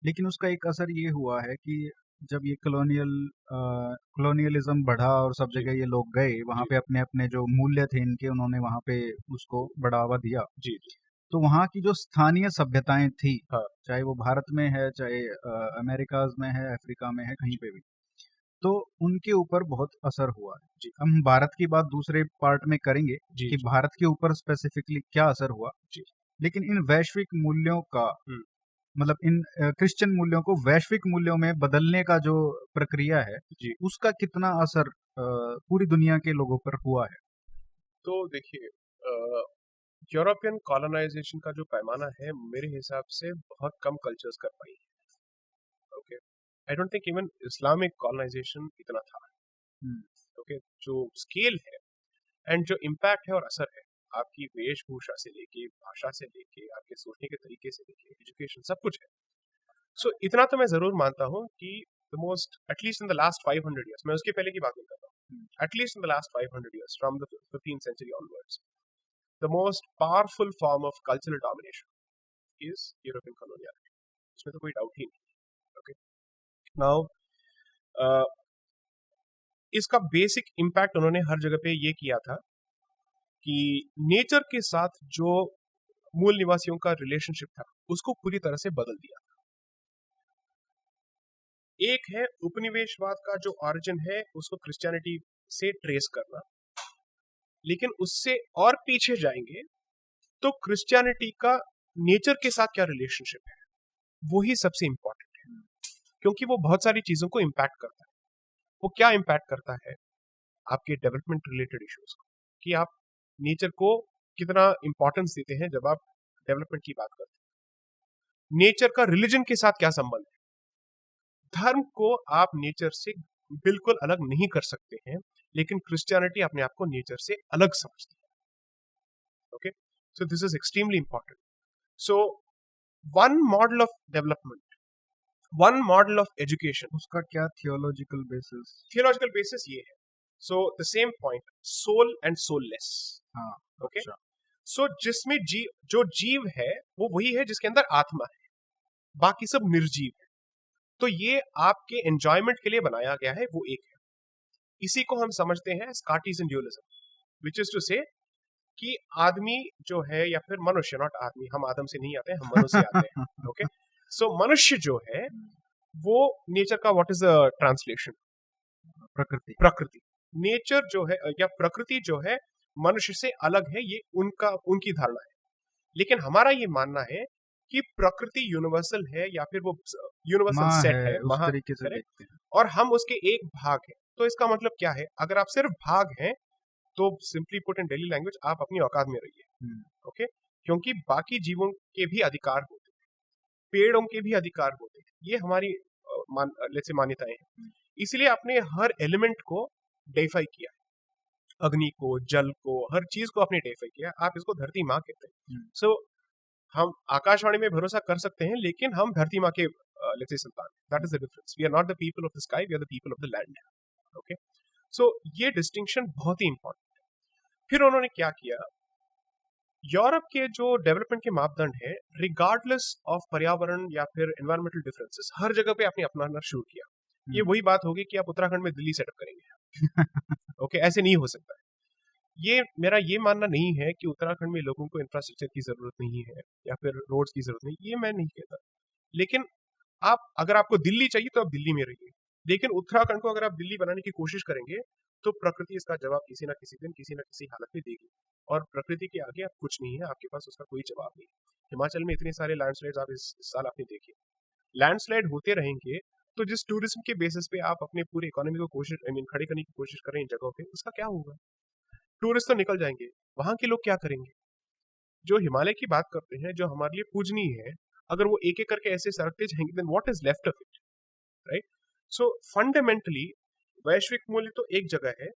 लेकिन उसका एक असर ये हुआ है कि जब ये कॉलोनियलिज्म बढ़ा और सब जगह ये लोग गए, वहाँ पे अपने अपने जो मूल्य थे इनके उन्होंने वहाँ पे उसको बढ़ावा दिया। जी। तो वहाँ की जो स्थानीय सभ्यताएं थी, हाँ। चाहे वो भारत में है, चाहे अमेरिकाज में है, अफ्रीका में है, कहीं पे भी, तो उनके ऊपर बहुत असर हुआ है। हम भारत की बात दूसरे पार्ट में करेंगे कि भारत के ऊपर स्पेसिफिकली क्या असर हुआ, लेकिन इन वैश्विक मूल्यों का मतलब इन क्रिश्चियन मूल्यों को वैश्विक मूल्यों में बदलने का जो प्रक्रिया है उसका कितना असर पूरी दुनिया के लोगों पर हुआ है? तो देखिए, यूरोपियन कॉलोनाइजेशन का जो पैमाना है मेरे हिसाब से बहुत कम कल्चर्स कर पाई है। Okay, I don't think even Islamic colonisation इतना था। ओके, जो स्केल है एंड जो इम्पैक्ट है और असर है आपकी वेशभूषा से लेके, भाषा से लेके, आपके सोचने के तरीके से लेके, एजुकेशन, सब कुछ है। सो इतना तो मैं जरूर मानता हूँ कि the most at least in the last 500 years, मैं उसके पहले की बात नहीं कर रहा हूँ, at least in the last 500 years from the 15th century onwards, the most powerful form of cultural domination is European coloniality. इसमें तो कोई डाउट ही नहीं। ओके, नाउ इसका बेसिक इम्पैक्ट उन्होंने हर जगह पे ये किया था कि नेचर के साथ जो मूल निवासियों का रिलेशनशिप था उसको पूरी तरह से बदल दिया। एक है उपनिवेशवाद का जो ऑरिजिन है उसको क्रिश्चियनिटी से ट्रेस करना, लेकिन उससे और पीछे जाएंगे तो क्रिश्चियनिटी का नेचर के साथ क्या रिलेशनशिप है वही सबसे इंपॉर्टेंट है, क्योंकि वो बहुत सारी चीजों को इम्पैक्ट करता है। वो क्या इम्पैक्ट करता है? आपके डेवलपमेंट रिलेटेड इश्यूज को, कि आप नेचर को कितना इंपॉर्टेंस देते हैं जब आप डेवलपमेंट की बात करते हैं। नेचर का रिलीजन के साथ क्या संबंध है? धर्म को आप नेचर से बिल्कुल अलग नहीं कर सकते हैं, लेकिन क्रिश्चियनिटी अपने आप को नेचर से अलग समझती है। Okay, so this is extremely important. So one model of development one model of education. उसका क्या थियोलॉजिकल बेसिस? थियोलॉजिकल बेसिस ये है, so the same point, soul and soulless. हाँ, ओके, अच्छा। सो जिसमें जो जीव है वो वही है जिसके अंदर आत्मा है, बाकी सब निर्जीव है। तो ये आपके एंजॉयमेंट के लिए बनाया गया है, वो एक है। इसी को हम समझते हैं Cartesian dualism, which is to say कि आदमी जो है, या फिर मनुष्य, नॉट आदमी, हम आदम से नहीं आते हैं, हम मनुष्य से आते हैं। ओके, सो मनुष्य जो है वो नेचर का, व्हाट इज द ट्रांसलेशन? प्रकृति। प्रकृति। नेचर जो है या प्रकृति जो है मनुष्य से अलग है, ये उनकी धारणा है। लेकिन हमारा ये मानना है कि प्रकृति यूनिवर्सल है, या फिर वो यूनिवर्सल माँ सेट है, है, उस महा, तरीके से करेक्ट, देखते हैं। और हम उसके एक भाग हैं। तो इसका मतलब क्या है? अगर आप सिर्फ भाग हैं तो simply put in daily language, आप अपनी औकात में रहिए। ओके, क्योंकि बाकी जीवों के भी अधिकार होते हैं, पेड़ों के भी अधिकार होते हैं, ये हमारी मान्यताएं हैं। इसलिए आपने हर एलिमेंट को डेफाई किया, अग्नि को, जल को, हर चीज को आपने डेफाई किया। आप इसको धरती माँ कहते हैं। सो हम आकाशवाणी में भरोसा कर सकते हैं, लेकिन हम धरती माँ के संतान। That is the difference. We are not the people of the sky, we are the people of the land. Okay, so ये डिस्टिंक्शन बहुत ही इंपॉर्टेंट है। फिर उन्होंने क्या किया, यूरोप के जो डेवलपमेंट के मापदंड है, रिगार्डलेस ऑफ पर्यावरण या फिर एनवायरमेंटल डिफरेंसेस, हर जगह पे आपने अपनाना शुरू किया। ये वही बात होगी कि आप उत्तराखंड में दिल्ली सेटअप करेंगे। ओके, ऐसे नहीं हो सकता है। ये मेरा ये मानना नहीं है कि उत्तराखंड में लोगों को इंफ्रास्ट्रक्चर की जरूरत नहीं है या फिर रोड्स की जरूरत नहीं, ये मैं नहीं कहता। लेकिन अगर आपको दिल्ली चाहिए तो आप दिल्ली में रहिए, लेकिन उत्तराखंड को अगर आप दिल्ली बनाने की कोशिश करेंगे तो प्रकृति इसका जवाब किसी ना किसी दिन, किसी ना किसी हालत में देगी। और प्रकृति के आगे आप कुछ नहीं है, आपके पास उसका कोई जवाब नहीं। हिमाचल में इतने सारे लैंडस्लाइड्स आप इस साल आपने देखे। लैंडस्लाइड होते रहेंगे तो जिस टूरिज्म के बेसिस पे आप अपने पूरे इकोनॉमी को खड़ी करने की कोशिश कर रहे हैं इन जगहों पे, उसका क्या होगा? टूरिस्ट तो निकल जाएंगे, वहां के लोग क्या करेंगे? जो हिमालय की बात करते हैं, जो हमारे लिए पूजनीय है, अगर वो एक एक करके ऐसे सरकते जाएंगे, then what is left of it, right? So fundamentally वैश्विक मूल्य तो एक जगह है,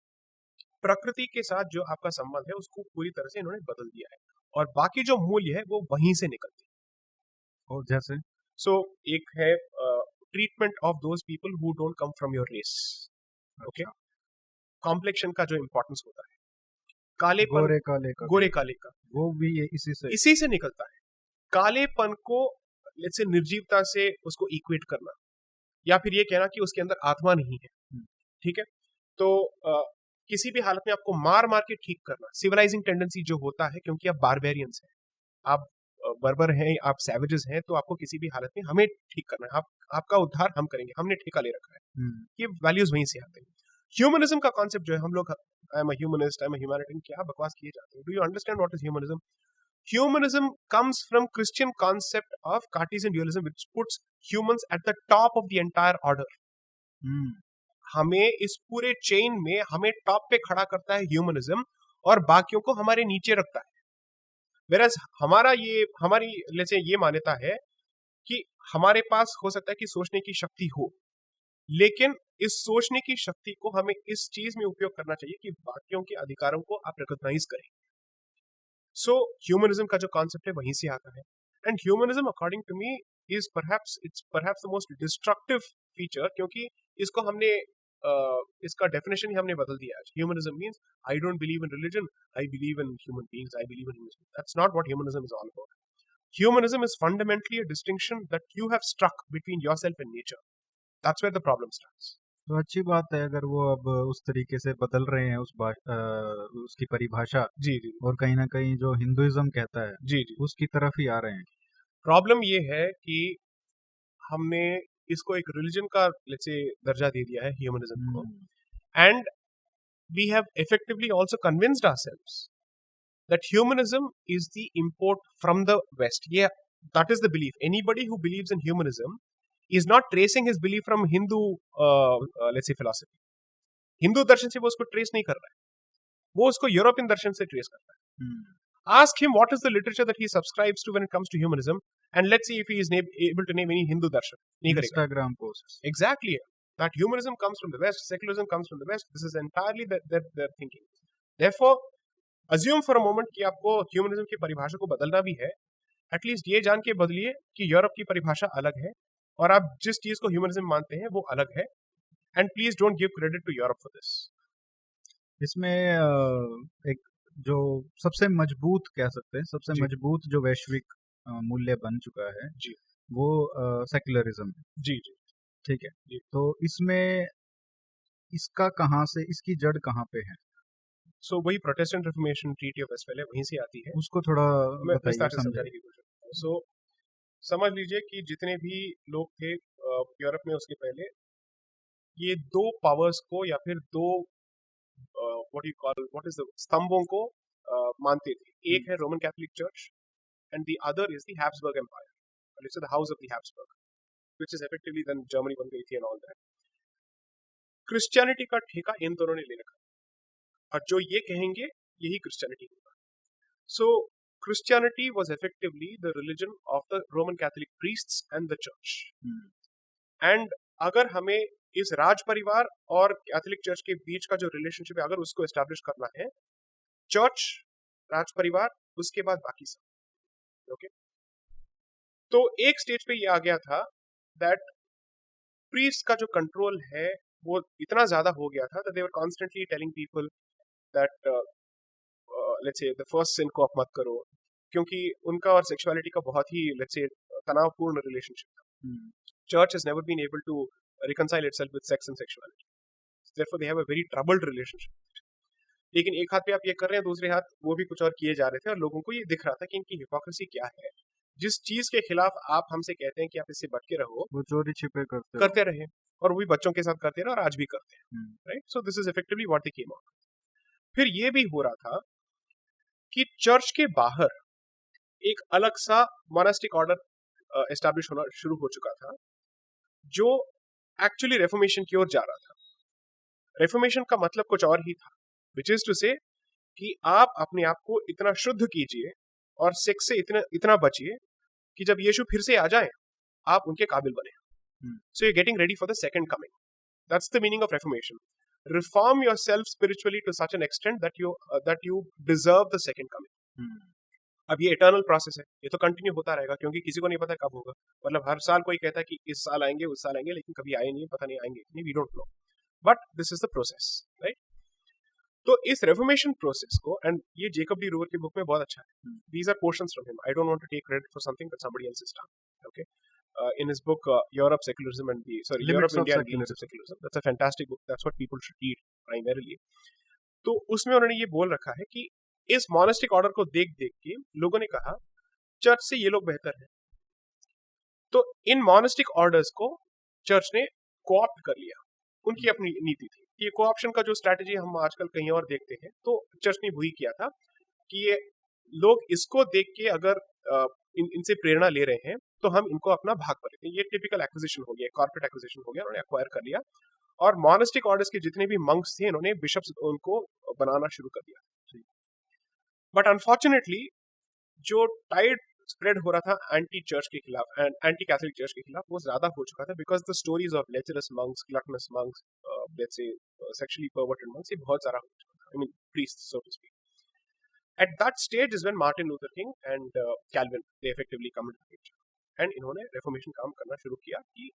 प्रकृति के साथ जो आपका संबंध है उसको पूरी तरह से इन्होंने बदल दिया है, और बाकी जो मूल्य है वो वहीं से निकलते हैं। और जैसे सो एक है treatment of those people who don't come from your race. Okay, complexion का जो इंपॉर्टेंस होता है, कालेपन, गोरे काले का, वो भी इसी से निकलता है। कालेपन को लेट्स से निर्जीवता से उसको इक्वेट करना, या फिर ये कहना कि उसके अंदर आत्मा नहीं है, ठीक है? तो किसी भी हालत में आपको मार मार के ठीक करना, सिविलाइजिंग टेंडेंसी जो होता है, क्योंकि आप बारबेरियंस हैं, आप बर्बर हैं, आप सैवेजेस हैं, तो आपको किसी भी हालत में हमें ठीक करना है, आपका उद्धार हम करेंगे, हमने ठेका ले रखा है। ये वैल्यूज वहीं से आते हैं। ह्यूमनिज्म का कॉन्सेप्ट जो है, हम लोग I am a humanist, I am a humanitarian, क्या बकवास किए जाते हैं। Do you understand what is humanism? Humanism comes from Christian concept of Cartesian dualism, which puts humans at the top of the entire order. हमें इस पूरे chain में हमें टॉप पे खड़ा करता है ह्यूमनिज्म, और बाकियों को हमारे नीचे रखता है। Whereas हमारी जैसे ये मान्यता है कि हमारे पास हो सकता है कि सोचने की शक्ति हो, लेकिन इस सोचने की शक्ति को हमें इस चीज में उपयोग करना चाहिए कि बाकियों के अधिकारों को आप रिकॉग्नाइज करें। सो ह्यूमनिज्म का जो कॉन्सेप्ट है वहीं से आता है, and humanism according to me is perhaps the most destructive feature, क्योंकि इसको हमने इसका डेफिनेशन ही हमने बदल दिया है। Humanism means I don't believe in religion, I believe in human beings, I believe in human. That's not what humanism is all about. Humanism is fundamentally a distinction that you have struck between yourself and nature. That's where the problem starts. तो अच्छी बात है अगर वो अब उस तरीके से बदल रहे हैं उसकी परिभाषा। जी जी। और कहीं ना कहीं जो हिंदुइज्म कहता है जी जी, उसकी तरफ ही आ रहे हैं। प्रॉब्लम ये है कि हमने इसको एक रिलीजन का लेट्स से दर्जा दे दिया है ह्यूमनिज्म को, and we have effectively also convinced ourselves that humanism is the import from the west. ये that is the belief. Anybody who believes in humanism is not tracing his belief from Hindu let's say philosophy. Hindu दर्शन से वो उसको trace नहीं कर रहा है, वो उसको यूरोपियन दर्शन से ट्रेस कर रहा है। Ask him what is the literature that he subscribes to when it comes to humanism, and let's see if he is able to name any Hindu darshan. नहीं करेगा। Instagram posts. Exactly. That humanism comes from the West, secularism comes from the West. This is entirely their thinking. Therefore, assume for a moment कि आपको humanism की परिभाषा को बदलना भी है, एटलीस्ट ये जान के बदलिए कि यूरोप की परिभाषा अलग है और आप जिस चीज को ह्यूमनिज्म मानते हैं वो अलग है, and please don't give credit to Europe for this. इसमें एक जो सबसे मजबूत कह सकते हैं, सबसे जी मजबूत जो वैश्विक मूल्य बन चुका है जी वो सेक्युलरिज्म है, जी जी ठीक है। जी। तो इसमें इसका कहाँ से, इसकी जड़ कहाँ पे है? सो वही Protestant reformation treaty of Westphalia वहीं से आती है। उसको थोड़ा मैं बताइए, विस्तार से समझाइए। समझाने की कोशिश करता हूँ। सो समझ लीजिए कि जितने भी लोग थे यूरोप में उसके पहले, ये दो पावर्स को या फिर दो व्हाट इज द स्तंभों को मानते थे। एक है Roman Catholic church and the other is the Habsburg empire, it's the house of the Habsburg, which is effectively then Germany बन गई थी एंड ऑल दैट। क्रिश्चियनिटी का ठेका इन दोनों ने ले रखा, और जो ये कहेंगे यही क्रिश्चियनिटी होगा। सो Christianity was effectively the religion of the Roman Catholic priests and the church. And अगर हमें इस राज परिवार और कैथोलिक चर्च के बीच का जो रिलेशनशिप है अगर उसको एस्टैब्लिश करना है, चर्च, राज परिवार, उसके बाद बाकी सब, ओके। तो एक स्टेज पे ये आ गया था दैट प्रीस्ट का जो कंट्रोल है वो इतना ज्यादा हो गया था that they were constantly telling people that let's say the first sin को आप मत करो, क्योंकि उनका और सेक्सुअलिटी का बहुत ही लेट्स से तनावपूर्ण रिलेशनशिप था। Church has never been able to reconcile itself with sex and sexuality, therefore they have a very troubled relationship. लेकिन एक हाथ पे आप ये कर रहे हैं, दूसरे हाथ वो भी कुछ और किए जा रहे थे, और लोगों को ये दिख रहा था कि इनकी हिपोक्रेसी क्या है। जिस चीज के खिलाफ आप हमसे कहते हैं कि आप इससे बच के रहो, वो चोरी छिपे करते रहे, और वो भी बच्चों के साथ करते रहे और आज भी करते हैं, right. So this is effectively what they came out. फिर ये भी हो रहा था कि चर्च के बाहर एक अलग सा मोनास्टिक ऑर्डर एस्टैब्लिश होना शुरू हो चुका था, जो एक्चुअली रेफॉर्मेशन की ओर जा रहा था। रेफॉर्मेशन का मतलब कुछ और ही था, विच इज टू से कि आप अपने आप को इतना शुद्ध कीजिए और सेक्स से इतना बचिए कि जब यीशु फिर से आ जाए आप उनके काबिल बने। So you getting ready for the second coming, that's the meaning of reformation. Reform yourself spiritually to such an extent that you deserve the second coming. अब ये इटर्नल प्रोसेस है, ये तो कंटिन्यू होता रहेगा, क्योंकि किसी को नहीं पता कब होगा। मतलब हर साल कोई कहता है कि इस साल आएंगे, उस साल आएंगे, लेकिन कभी आए नहीं, पता नहीं आएंगे नहीं, we don't know, but this is the process, right. तो इस रेफॉर्मेशन प्रोसेस को, एंड ये जेकब डी रूवर की बुक में बहुत अच्छा है, these are portions from him, I don't want to take credit for something that somebody else has done, okay. In his book Europe Secularism and Europe India and the Limits of Secularism, that's a fantastic book, that's what people should read primarily. तो उसमें उन्होंने ये बोल रखा है कि इस monastic order को देख देख के लोगों ने कहा चर्च से ये लोग बेहतर हैं, तो इन मोनास्टिक ऑर्डर्स को चर्च ने कोऑप्ट कर लिया। उनकी अपनी नीति थी। ये कोऑप्शन का जो स्ट्रैटेजी हम आजकल कहीं और देखते हैं, तो चर्च ने वही किया था कि ये लोग इसको देख के अगर इनसे प्रेरणा ले रहे हैं तो हम इनको अपना भाग पर लेते हैं। ये टिपिकल एक्विजिशन हो गया, कॉर्पोरेट एक्विजिशन हो गया, उन्होंने एक्वायर कर लिया, और मोनास्टिक ऑर्डर्स के जितने भी मंक्स थे इन्होंने बिशप्स उनको बनाना शुरू कर दिया। बट अनफॉर्चुनेटली जो टाइड स्प्रेड हो रहा था एंटी चर्च के खिलाफ एंड एंटी कैथोलिक चर्च के खिलाफ, वो ज्यादा हो चुका था, because the stories of lecherous monks, gluttonous monks, let's say sexually perverted monks, ये बहुत ज्यादा हो चुका था, I mean priests so to speak. At that stage is when Martin Luther King and Calvin they effectively come into the picture, and इन्होंने reformation काम करना शुरू किया कि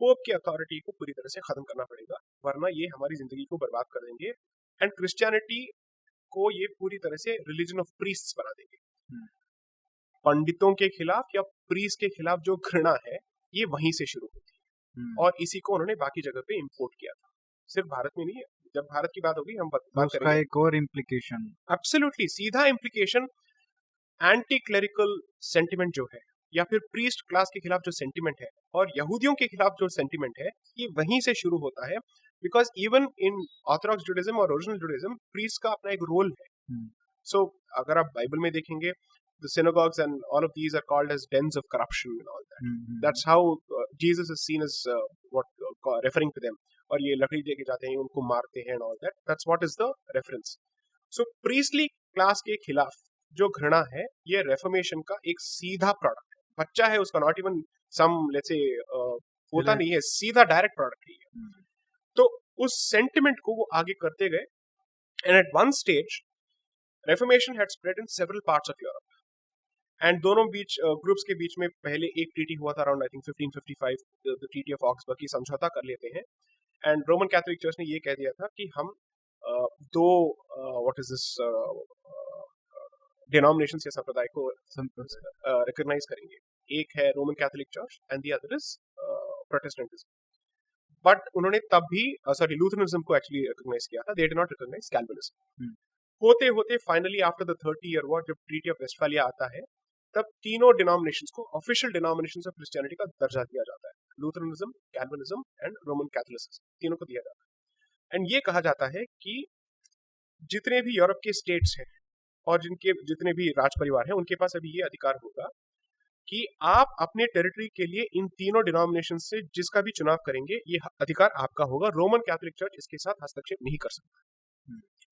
पोप की अथॉरिटी को पूरी तरह से खत्म करना पड़ेगा, वरना ये हमारी जिंदगी को बर्बाद कर देंगे, एंड क्रिश्चियनिटी को ये पूरी तरह से रिलीजन ऑफ प्रीस्ट्स बना देंगे। पंडितों के खिलाफ या प्रीस्ट के खिलाफ जो घृणा है ये वहीं से शुरू होती है, और इसी को उन्होंने बाकी जगह पे इम्पोर्ट किया था, सिर्फ भारत में नहीं है। जब भारत की बात होगी हम बात करेंगे। एक और इम्प्लीकेशन, एब्सोल्युटली सीधा इम्प्लीकेशन, एंटी क्लेरिकल सेंटिमेंट जो है, या फिर प्रीस्ट क्लास के खिलाफ जो सेंटिमेंट है और यहूदियों के खिलाफ जो सेंटिमेंट है, ये वहीं से शुरू होता है, because even in Orthodox Judaism और ओरिजिनल जुडाइज्म प्रीस्ट का अपना एक रोल है। सो अगर आप बाइबल में देखेंगे, the synagogues and all of these are called as dens of corruption and all that. That's how Jesus is seen as referring to them. और ये लकड़ी लेके जाते हैं, उनको मारते हैं and all that. That's what is the reference. So priestly class के खिलाफ जो घृणा है, ये reformation का एक सीधा प्रोडक्ट है। बच्चा है उसका, not even some let's say होता नहीं है, सीधा डायरेक्ट प्रोडक्ट ही है। तो उस सेंटिमेंट को वो आगे करते गए, and at one stage Reformation had spread in several parts of Europe. And दोनों बीच ग्रुप्स के बीच में पहले एक ट्रीटी हुआ था around I think 1555, the treaty of Augsburg की समझौता कर लेते हैं एंड रोमन कैथोलिक चर्च ने ये कह दिया था कि हम दो व्हाट इज दिस डिनोमिनेशंस या संप्रदाय को रिकॉग्नाइज करेंगे, एक है Roman Catholic church and the other is Protestantism. But उन्होंने तब भी लूथरनिज्म को एक्चुअली रिकॉग्नाइज किया था, they did not recognise Calvinism. होते होते finally after the 30 year war, जब ट्रीटी ऑफ वेस्टफालिया आता है, तब तीनों डिनोमिनेशंस को ऑफिशियल डिनोमिनेशंस ऑफ क्रिश्चियनिटी का दर्जा दिया जाता है, लूथरनिज्म, कैल्विनिज्म एंड रोमन कैथोलिसिज्म, तीनों को दिया जाता है। एंड ये कहा जाता है कि जितने भी यूरोप के स्टेट्स हैं और जिनके जितने भी राज परिवार हैं, उनके पास अभी ये अधिकार होगा कि आप अपने टेरिटरी के लिए इन तीनों डिनोमिनेशन से जिसका भी चुनाव करेंगे, ये अधिकार आपका होगा। रोमन कैथोलिक चर्च इसके साथ हस्तक्षेप नहीं कर सकता।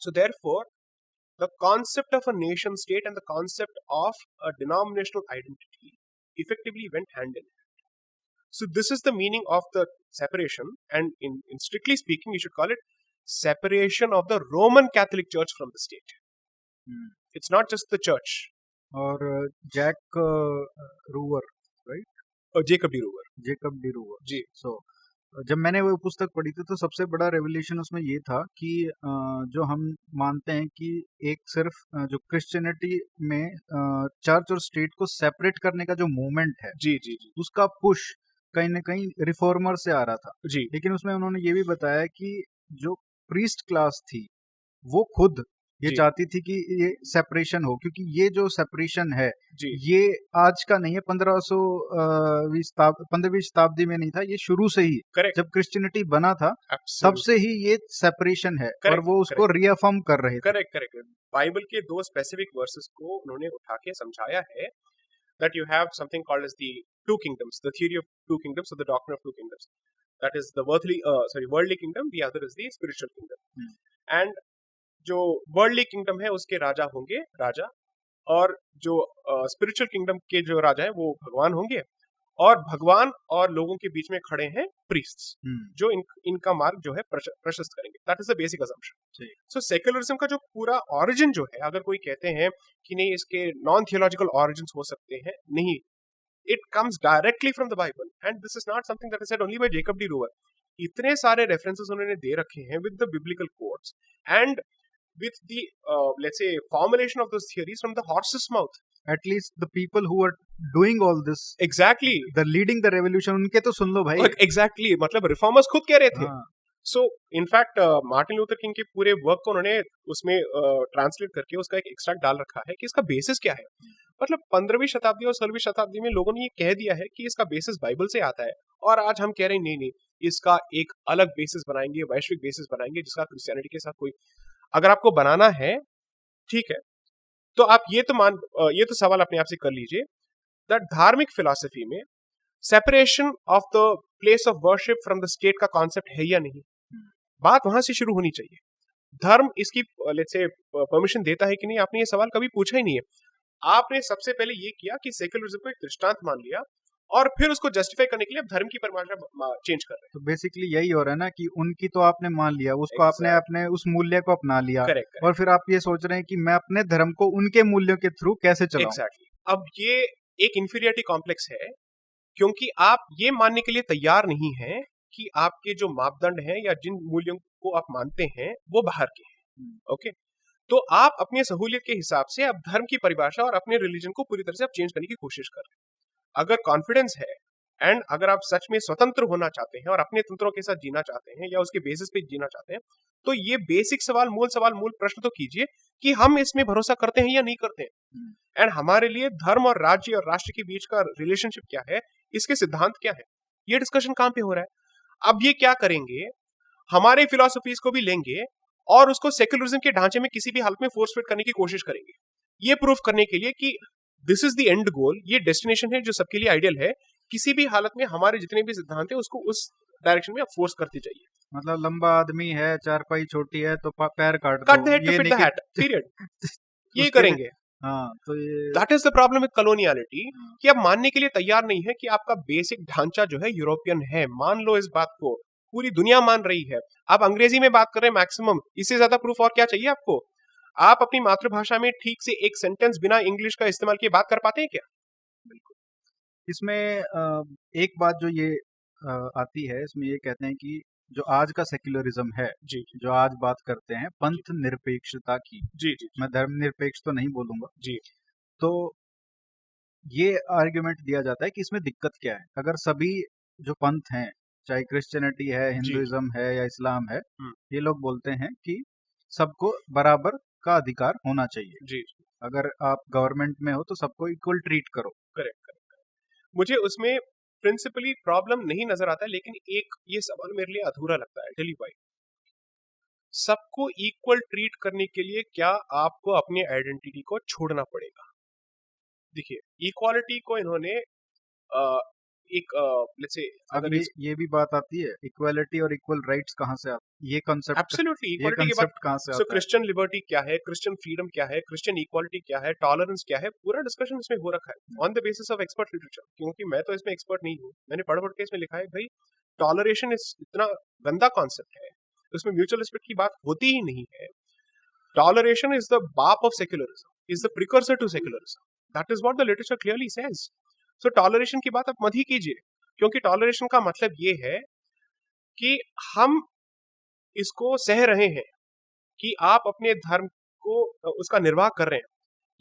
So therefore the concept of a nation state and the concept of a denominational identity effectively went hand in hand. So this is the meaning of the separation, and in strictly speaking, you should call it separation of the Roman Catholic Church from the state. It's not just the church. और Jack Roover, right? Jacob D Roover ji. So जब मैंने वो पुस्तक पढ़ी थी तो सबसे बड़ा रेवोल्यूशन उसमें ये था कि जो हम मानते हैं कि एक सिर्फ जो क्रिश्चियनिटी में चर्च और स्टेट को सेपरेट करने का जो मूवमेंट है जी, उसका पुश कहीं ना कहीं रिफॉर्मर से आ रहा था जी। लेकिन उसमें उन्होंने ये भी बताया कि जो प्रीस्ट क्लास थी वो खुद ये चाहती थी कि ये सेपरेशन हो, क्योंकि ये जो सेपरेशन है ये आज का नहीं है, 15वीं शताब्दी में नहीं था, ये शुरू से ही जब क्रिश्चियनिटी बना था तब से ही ये सेपरेशन है और वो उसको रीअफर्म कर रहे थे। करेक्ट। बाइबल के दो स्पेसिफिक वर्सेस को उन्होंने उठा के समझाया है that you have something called as the two kingdoms, the theory of two kingdoms, or the doctrine of two kingdoms. That is the worldly kingdom, the other is the spiritual kingdom. And जो worldly kingdom है उसके राजा होंगे राजा, और जो spiritual kingdom के जो राजा है वो भगवान होंगे, और भगवान और लोगों के बीच में खड़े हैं प्रीस्ट्स जो इनका मार्ग जो है प्रशस्त करेंगे। That is the basic assumption. So secularism का जो पूरा ऑरिजिन जो है, अगर कोई कहते हैं कि नहीं इसके नॉन थियोलॉजिकल ऑरिजिन्स हो सकते हैं, नहीं, it comes directly from the Bible and this is not something that is said only by Jacob D rover. इतने सारे रेफरेंसेस उन्होंने दे रखे हैं with the biblical quotes and with the let's say formulation of those theories from the horse's mouth. At least the people who are doing all this, exactly, the leading the revolution, उनके तो सुन लो भाई। exactly, मतलब reformers खुद कह रहे थे। So in fact Martin Luther king के पूरे वर्क को उन्होंने उसमें ट्रांसलेट करके उसका एक एक्सट्रैक्ट डाल रखा है कि इसका बेसिस क्या है। मतलब 15वीं शताब्दी और 16वीं शताब्दी में लोगों ने ये कह दिया है कि इसका बेसिस बाइबल से आता है, और आज हम कह रहे हैं नहीं, इसका एक अलग बेसिस बनाएंगे, वैश्विक बेसिस बनाएंगे, जिसका क्रिश्चियनिटी के साथ कोई, अगर आपको बनाना है ठीक है, तो आप ये तो सवाल अपने आप से कर लीजिए दैट धार्मिक फिलॉसफी में separation of the place of worship from the state का कॉन्सेप्ट है या नहीं। बात वहां से शुरू होनी चाहिए। धर्म इसकी लेट्स से परमिशन देता है कि नहीं, आपने ये सवाल कभी पूछा ही नहीं है। आपने सबसे पहले ये किया कि सेक्युलरिज्म को एक दृष्टांत मान लिया और फिर उसको जस्टिफाई करने के लिए आप धर्म की परिभाषा चेंज कर रहे हैं। तो बेसिकली यही हो रहा है ना कि उनकी तो आपने मान लिया, उसको आपने अपने उस मूल्य को अपना लिया, और फिर आप ये सोच रहे हैं कि मैं अपने धर्म को उनके मूल्यों के थ्रू कैसे चलाऊं। एग्जैक्टली। अब ये एक इंफीरियरिटी कॉम्प्लेक्स है, क्योंकि आप ये मानने के लिए तैयार नहीं हैं कि आपके जो मापदंड हैं या जिन मूल्यों को आप मानते हैं वो बाहर के हैं। ओके, तो आप अपनी सहूलियत के हिसाब से आप धर्म की परिभाषा और अपने रिलीजन को पूरी तरह से आप चेंज करने की कोशिश कर रहे हैं। अगर कॉन्फिडेंस है एंड अगर आप सच में स्वतंत्र होना चाहते हैं और अपने तंत्रों के साथ जीना चाहते हैं या उसके बेसिस पे जीना चाहते हैं, तो ये बेसिक सवाल, मूल प्रश्न तो कीजिए कि हम इसमें भरोसा करते हैं या नहीं करते हैं, एंड हमारे लिए धर्म और राज्य और राष्ट्र के बीच का रिलेशनशिप क्या है, इसके सिद्धांत क्या है। ये डिस्कशन कहां पे हो रहा है। अब ये क्या करेंगे, हमारे फिलॉसफीज को भी लेंगे और उसको सेक्युलरिज्म के ढांचे में किसी भी हालत में फोर्स फिट करने की कोशिश करेंगे, ये प्रूफ करने के लिए कि दिस इज द एंड गोल, ये डेस्टिनेशन है जो सबके लिए आइडियल है। किसी भी हालत में हमारे जितने भी सिद्धांत है उसको उस डायरेक्शन में आप फोर्स करते जाइए। मतलब लंबा आदमी है, चारपाई छोटी है, तो पैर काट the head to fit the hat, period. ये करेंगे। हाँ, तो ये that is the problem with coloniality कि आप मानने के लिए तैयार नहीं है कि आपका बेसिक ढांचा जो है यूरोपियन है। मान लो इस बात को, पूरी दुनिया मान रही है। आप अंग्रेजी में बात कर रहे हैं मैक्सिमम, इससे ज्यादा प्रूफ और क्या चाहिए आपको। आप अपनी मातृभाषा में ठीक से एक सेंटेंस बिना इंग्लिश का इस्तेमाल किए बात कर पाते हैं क्या? बिल्कुल। इसमें एक बात जो ये आती है, इसमें ये कहते हैं कि जो आज का सेक्युलरिज्म है, जी जो आज बात करते हैं पंथ निरपेक्षता की, जी जी मैं धर्मनिरपेक्ष तो नहीं बोलूंगा, जी तो ये आर्ग्यूमेंट दिया जाता है कि इसमें दिक्कत क्या है। अगर सभी जो पंथ हैं, चाहे क्रिश्चियनिटी है, जी हिंदुइज्म है या इस्लाम है, हम्म, ये लोग बोलते हैं कि सबको बराबर का अधिकार होना चाहिए। जी अगर आप गवर्नमेंट में हो तो सबको इक्वल ट्रीट करो। Correct correct. मुझे उसमें प्रिंसिपली प्रॉब्लम नहीं नजर आता है, लेकिन एक ये सवाल मेरे लिए अधूरा लगता है। Tell you why. सबको इक्वल ट्रीट करने के लिए क्या आपको अपनी आइडेंटिटी को छोड़ना पड़ेगा? देखिए, इक्वालिटी को इन्होंने अ, एक लेट्स से अब अगर इस ये भी बात आती है, इक्वालिटी और इक्वल राइट्स कहाँ से आते, एब्सोल्युटली ये इक्वालिटी की बात। कंसेप्ट कहाँ से सो आता है? क्रिश्चियन लिबर्टी क्या है, क्रिश्चियन फ्रीडम क्या है, क्रिश्चियन इक्वालिटी क्या है, टॉलरेंस क्या है, पूरा डिस्कशन इसमें हो रखा है on the basis of expert literature. क्योंकि मैं तो इसमें एक्सपर्ट नहीं हूँ, मैंने पढ़ पढ़ के इसमें लिखा है भाई टॉलरेशन इस इतना गंदा कॉन्सेप्ट है, उसमें म्यूचुअल रिस्पेक्ट की बात होती ही नहीं है। टॉलरेशन इज द बाप of secularism, is the precursor to secularism, that is what the literature clearly says. So toleration की बात आप मत ही कीजिए, क्योंकि टॉलरेशन का मतलब ये है कि हम इसको सह रहे हैं कि आप अपने धर्म को उसका निर्वाह कर रहे हैं,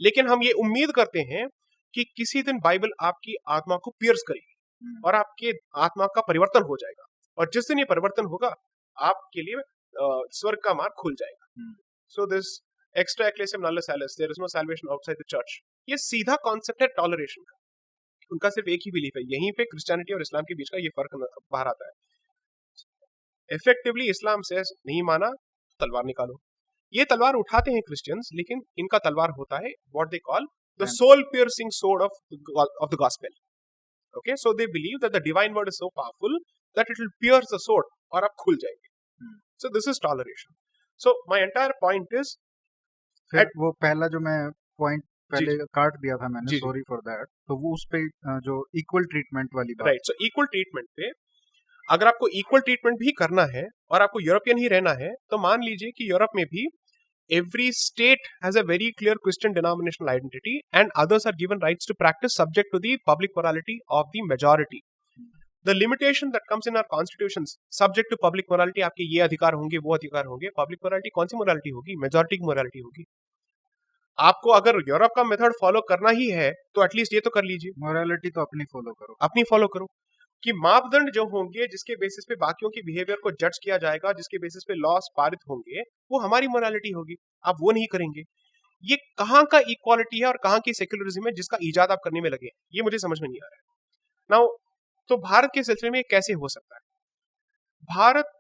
लेकिन हम ये उम्मीद करते हैं कि किसी दिन बाइबल आपकी आत्मा को पियर्स करेगी और आपके आत्मा का परिवर्तन हो जाएगा, और जिस दिन ये परिवर्तन होगा आपके लिए स्वर्ग का मार्ग खुल जाएगा। सो दिस एक्स्ट्रा एक्लेसियम नल्लस एलिस, there is no salvation outside the church, ये सीधा कॉन्सेप्ट है टॉलरेशन का। उनका सिर्फ एक ही बिलीफ है, यहीं पे क्रिश्चियनिटी और इस्लाम के बीच का ये फर्क बाहर आता है। इफेक्टिवली इस्लाम से नहीं माना, तलवार निकालो। ये तलवार उठाते हैं क्रिश्चियंस, लेकिन इनका तलवार होता है what they call the soul piercing sword of the gospel. Okay, so they believe that the divine word is so powerful that it will pierce the sword और आप खुल जाएंगे। So this is toleration. So my entire point is फिर वो पहला जो मैं point जी पहले काट दिया था मैंने, जी सॉरी फॉर दैट, तो वो उस पे जो इक्वल ट्रीटमेंट वाली बात। राइट। सो इक्वल ट्रीटमेंट पे अगर आपको इक्वल ट्रीटमेंट भी करना है और आपको यूरोपियन ही रहना है, तो मान लीजिए कि यूरोप में भी every state has a very clear Christian denominational identity and others are given rights to practice subject to the public morality of the majority. The limitation that comes in our constitutions subject to public morality, आपके ये अधिकार होंगे, वो अधिकार होंगे। public morality कौन सी morality होगी? majority की morality होगी। आपको अगर यूरोप का मेथड फॉलो करना ही है तो एटलीस्ट ये तो कर लीजिए, मोरालिटी तो अपनी फॉलो करो, अपनी फॉलो करो, कि मापदंड जो होंगे जिसके बेसिस पे बाकियों की बिहेवियर को जज किया जाएगा, जिसके बेसिस पे लॉस पारित होंगे, वो हमारी मोरालिटी होगी। आप वो नहीं करेंगे। ये कहाँ का इक्वालिटी है और कहाँ की सेक्युलरिज्म है जिसका इजाद आप करने में लगे, ये मुझे समझ में नहीं आ रहा है। नाउ तो भारत के सिलसिले में कैसे हो सकता है? भारत,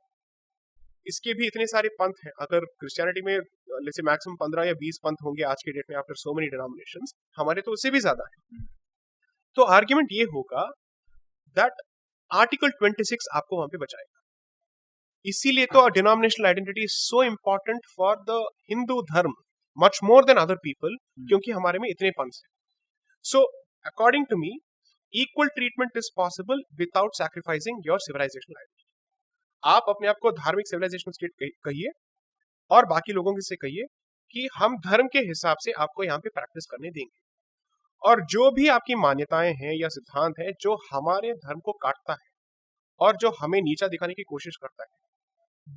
इसके भी इतने सारे पंथ हैं। अगर क्रिश्चियनिटी में जैसे मैक्सिमम 15 या 20 पंथ होंगे आज के डेट में आफ्टर सो मेनी डिनोमिनेशंस, हमारे तो उससे भी ज्यादा है। तो आर्ग्यूमेंट ये होगा दैट आर्टिकल 26 आपको वहां पे बचाएगा। इसीलिए तो denominational identity is so important for the Hindu धर्म much more than other people, क्योंकि हमारे में इतने पंथ हैं। So according to me equal treatment is possible without sacrificing your civilisational identity. आप अपने आप को धार्मिक सिविलाइजेशन स्टेट कहिए और बाकी लोगों से कहिए कि हम धर्म के हिसाब से आपको यहाँ पे प्रैक्टिस करने देंगे, और जो भी आपकी मान्यताएं हैं या सिद्धांत हैं जो हमारे धर्म को काटता है और जो हमें नीचा दिखाने की कोशिश करता है,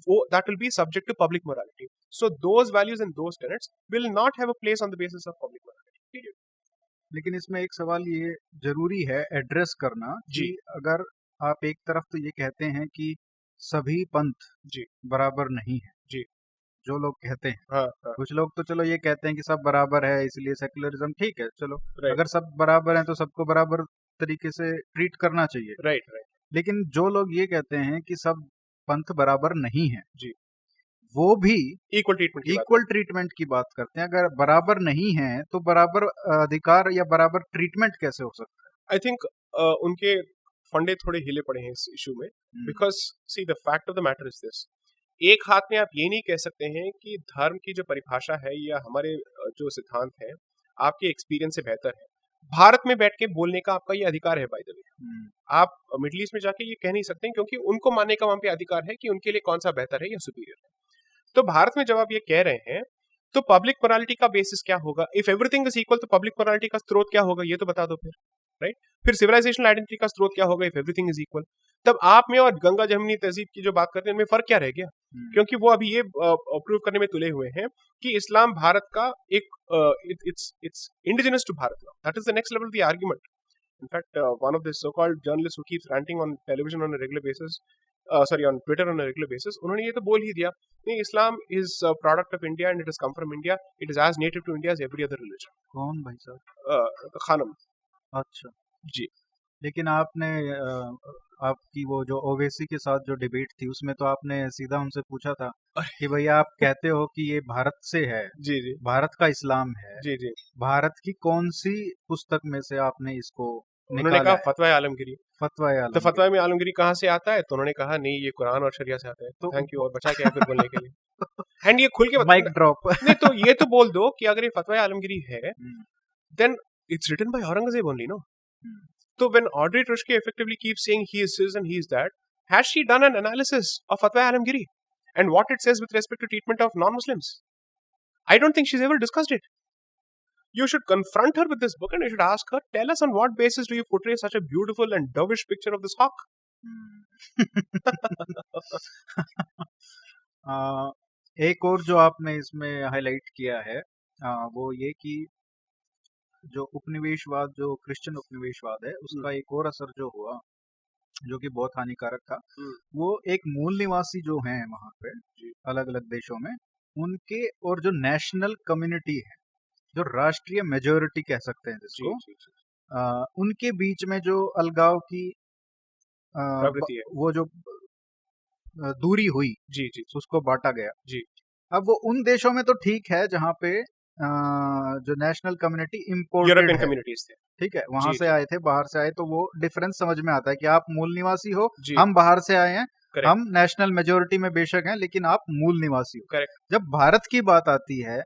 वो that will be subject to public morality. So those values and those tenets will not have a place on the basis of public morality. Period. लेकिन इसमें एक सवाल ये जरूरी है एड्रेस करना जी कि अगर आप एक तरफ तो ये कहते हैं कि सभी पंथ जी बराबर नहीं है, जी जो लोग कहते हैं, हाँ हाँ कुछ लोग तो चलो ये कहते हैं कि सब बराबर है इसलिए सेक्युलरिज्म ठीक है, चलो राइट अगर सब बराबर हैं तो सबको बराबर तरीके से ट्रीट करना चाहिए। राइट राइट लेकिन जो लोग ये कहते हैं कि सब पंथ बराबर नहीं है, जी, वो भी इक्वल ट्रीटमेंट की बात इक्वल ट्रीटमेंट की बात करते हैं। अगर बराबर नहीं है तो बराबर अधिकार या बराबर ट्रीटमेंट कैसे हो सकता है? आई थिंक उनके फंडे थोड़े हिले पड़े हैं इस इशू में, because see the fact of the matter is this. एक हाथ में आप ये नहीं कह सकते हैं कि धर्म की जो परिभाषा है या हमारे जो सिद्धांत है आपके एक्सपीरियंस से बेहतर है। भारत में बैठ के बोलने का आपका ये अधिकार है बाय द वे। आप मिडिल ईस्ट में जाके ये कह नहीं सकते हैं, क्योंकि उनको मानने का वहां पे अधिकार है कि उनके लिए कौन सा बेहतर है या सुपीरियर है। तो भारत में जब आप ये कह रहे हैं तो पब्लिक मोरालिटी का बेसिस क्या होगा? इफ एवरीथिंग इज इक्वल तो पब्लिक मोरालिटी का स्रोत क्या होगा, ये तो बता दो फिर, राइट? फिर सिविलाइजेशनल आइडेंटिटी का स्रोत क्या होगा इफ एवरीथिंग इज इक्वल? तब आप में और गंगा जमुनी तहजीब की जो बात करते हैं उनमें फर्क क्या रह गया? क्योंकि वो अभी ये प्रूव करने में तुले हुए हैं कि इस्लाम भारत का एक it's indigenous to Bharat now. That is the next level of the argument. In fact, one of the so-called journalists who keeps ranting on television on a regular basis, on Twitter on a regular basis, उन्होंने ये तो बोल ही दिया, नहीं, Islam is a product of India and it has come from India. It is as native to India as every other religion. कौन भाई साहब? खानम. अच्छा जी. लेकिन आपने आपकी वो जो ओवैसी के साथ जो डिबेट थी उसमें तो आपने सीधा उनसे पूछा था कि भैया आप कहते हो कि ये भारत से है, जी जी, भारत का इस्लाम है, जी जी, भारत की कौन सी पुस्तक में से आपने इसको उन्होंने निकाला कहा है? फतवा आलमगिरी. फतवा तो आलमगीर. फतवा में आलमगिरी कहाँ से आता है? तो उन्होंने कहा नहीं, ये कुरान और शरिया से आता है. तो थैंक यू, और बचा क्या है फिर बोलने के लिए? एंड ये खुल के माइक ड्रॉप. नहीं, तो ये तो बोल दो कि अगर ये फतवा आलमगिरी है, then it's written by Aurangzeb only, no? So when Audrey Truschke effectively keeps saying he is this and he is that, has she done an analysis of Fatwa Alamgiri and what it says with respect to treatment of non-Muslims? I don't think she's ever discussed it. You should confront her with this book and you should ask her, tell us on what basis do you portray such a beautiful and dovish picture of this hawk? एक और जो आपने इसमें highlight किया है वो ये कि जो उपनिवेशवाद, जो क्रिश्चियन उपनिवेशवाद है, उसका एक और असर जो हुआ जो कि बहुत हानिकारक था, वो एक मूल निवासी जो हैं वहाँ पे अलग अलग देशों में, उनके और जो नेशनल कम्युनिटी है, जो राष्ट्रीय मेजोरिटी कह सकते हैं जिसको, उनके बीच में जो अलगाव की वो जो दूरी हुई, जी जी, उसको बांटा गया. जी. अब वो उन देशों में तो ठीक है जहाँ पे जो नेशनल कम्युनिटी इम्पोर्टेड यूरोपियन है, कम्युनिटीज थे, ठीक है, वहां से आए थे, बाहर से आए, तो वो डिफरेंस समझ में आता है कि आप मूल निवासी हो, हम बाहर से आए हैं, हम नेशनल मेजोरिटी में बेशक हैं, लेकिन आप मूल निवासी हो. करेक्ट. जब भारत की बात आती है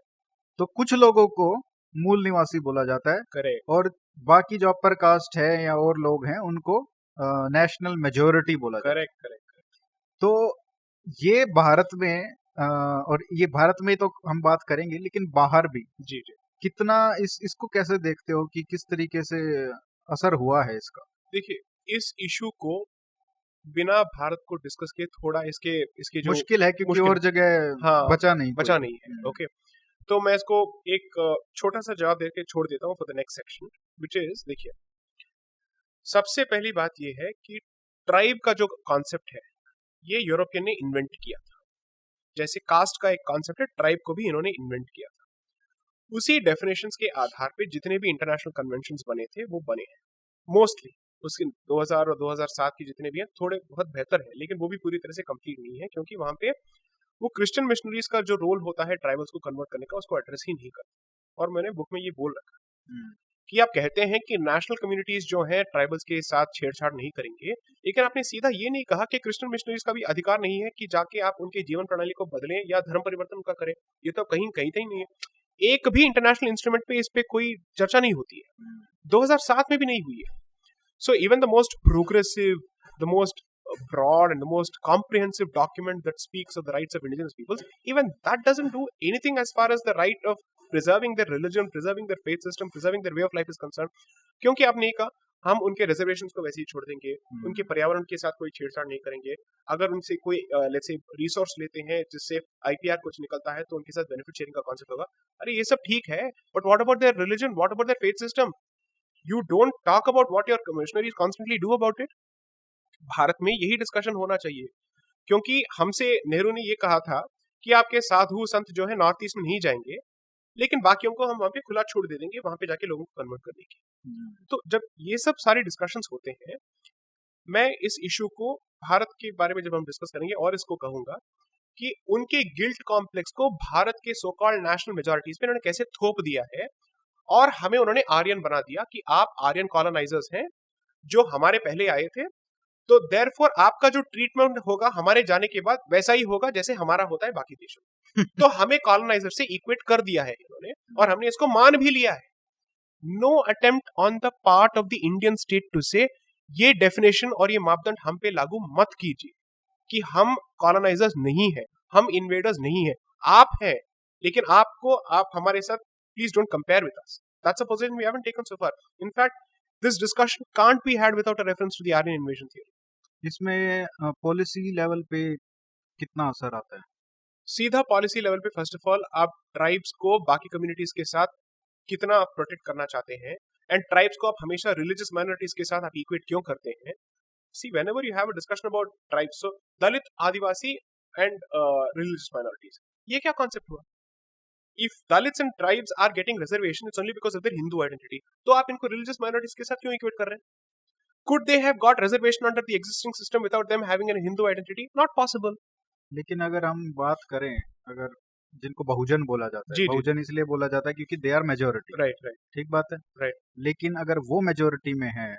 तो कुछ लोगों को मूल निवासी बोला जाता है. करेक्ट. और बाकी जो अपर कास्ट है या और लोग हैं उनको नेशनल मेजोरिटी बोला जाता है. Correct correct. तो ये भारत में और ये भारत में तो हम बात करेंगे, लेकिन बाहर भी जी जी, कितना इसको कैसे देखते हो कि किस तरीके से असर हुआ है इसका? देखिए, इस इशू को बिना भारत को डिस्कस किए थोड़ा इसके जो मुश्किल है, क्योंकि और जगह बचा नहीं है. ओके, तो मैं इसको एक छोटा सा जवाब देके छोड़ देता हूँ for the next section, which is, देखिए, सबसे पहली बात ये है कि ट्राइब का जो कॉन्सेप्ट है ये यूरोपियन ने इन्वेंट किया था. जैसे कास्ट का एक कॉन्सेप्ट है, ट्राइब को भी इन्होंने इन्वेंट किया था. उसी डेफिनेशंस के आधार पे जितने भी इंटरनेशनल कन्वेंशंस बने थे वो बने हैं मोस्टली. उसके 2000 और 2007 की जितने भी हैं थोड़े बहुत बेहतर है, लेकिन वो भी पूरी तरह से कंप्लीट नहीं है, क्योंकि वहां पे वो क्रिश्चियन मिशनरीज का जो रोल होता है ट्राइबल्स को कन्वर्ट करने का, उसको एड्रेस ही नहीं करते. और मैंने बुक में ये बोल रखा कि आप कहते हैं कि नेशनल कम्युनिटीज जो हैं ट्राइबल्स के साथ छेड़छाड़ नहीं करेंगे, लेकिन आपने सीधा ये नहीं कहा कि क्रिश्चियन मिशनरीज का भी अधिकार नहीं है कि जाके आप उनके जीवन प्रणाली को बदलें या धर्म परिवर्तन उनका करें. ये तो कहीं नहीं है. एक भी इंटरनेशनल इंस्ट्रूमेंट पे इस पे कोई चर्चा नहीं होती है. 2007 में भी नहीं हुई है. So even the most progressive, the most broad and the most comprehensive document that speaks of the rights of indigenous peoples, even that doesn't do anything as far as the right of preserving their religion, preserving their faith system, preserving their way of life is concerned. क्योंकि आपने कहा हम उनके reservations को वैसे ही छोड़ देंगे, उनके पर्यावरण के साथ कोई छेड़छाड़ नहीं करेंगे. अगर उनसे कोई लेट्स से रिसोर्स लेते हैं जिससे आईपीआर कुछ निकलता है तो उनके साथ बेनिफिट शेयरिंग का कॉन्सेप्ट होगा. अरे ये सब ठीक है, but what about their religion, what about their faith system? You don't talk about what your missionaries constantly do about it. Bharat में यही डिस्कशन होना चाहिए, क्योंकि हमसे नेहरू ने ये कहा था कि आपके साधु संत जो है नॉर्थ ईस्ट में नहीं जाएंगे, लेकिन बाकियों को हम वहां पे खुला छोड़ दे देंगे, वहां पे जाके लोगों को कन्वर्ट कर देंगे. तो जब ये सब सारे डिस्कशंस होते हैं, मैं इस इशू को भारत के बारे में जब हम डिस्कस करेंगे और इसको कहूंगा कि उनके गिल्ट कॉम्प्लेक्स को भारत के सो कॉल्ड नेशनल मेजॉरिटीज पे उन्होंने कैसे थोप दिया है, और हमें उन्होंने आर्यन बना दिया कि आप आर्यन कॉलोनाइजर्स हैं जो हमारे पहले आए थे, तो देयरफॉर आपका जो ट्रीटमेंट होगा हमारे जाने के बाद वैसा ही होगा जैसे हमारा होता है बाकी देशों. तो हमें कॉलोनाइजर से इक्वेट कर दिया है इन्होंने, और हमने इसको मान भी लिया है. No attempt on the part of the Indian state to say ये डेफिनेशन और ये मापदंड हम पे लागू मत कीजिए कि हम कॉलोनाइजर्स नहीं है, हम इन्वेडर्स नहीं है. आप हैं, लेकिन आप हमारे साथ please don't compare with us. That's a position we haven't taken so far. In fact this discussion can't be had without a reference to the Aryan invasion theory. इसमें पॉलिसी लेवल पे कितना असर आता है? सीधा पॉलिसी लेवल पे first of all आप tribes को बाकी कम्युनिटीज के साथ कितना प्रोटेक्ट करना चाहते हैं, एंड ट्राइब्स को आप हमेशा रिलीजियस माइनॉरिटीज के साथ आप इक्वेट क्यों करते हैं. See whenever you have a discussion about tribes, so Dalit, Adivasi and religious minorities, ये क्या कॉन्सेप्ट हुआ? If Dalits and tribes are getting reservation it's only because of their Hindu identity, तो आप इनको रिलीजियस माइनॉरिटीज के साथ क्यों इक्वेट कर रहे हैं? Could they have got reservation under the existing system without them having a Hindu identity? Not possible. लेकिन अगर हम बात करें, अगर जिनको बहुजन बोला जाता है, जी. बहुजन इसलिए बोला जाता है क्योंकि दे आर मेजोरिटी. राइट. ठीक बात है. राइट. लेकिन अगर वो मेजोरिटी में है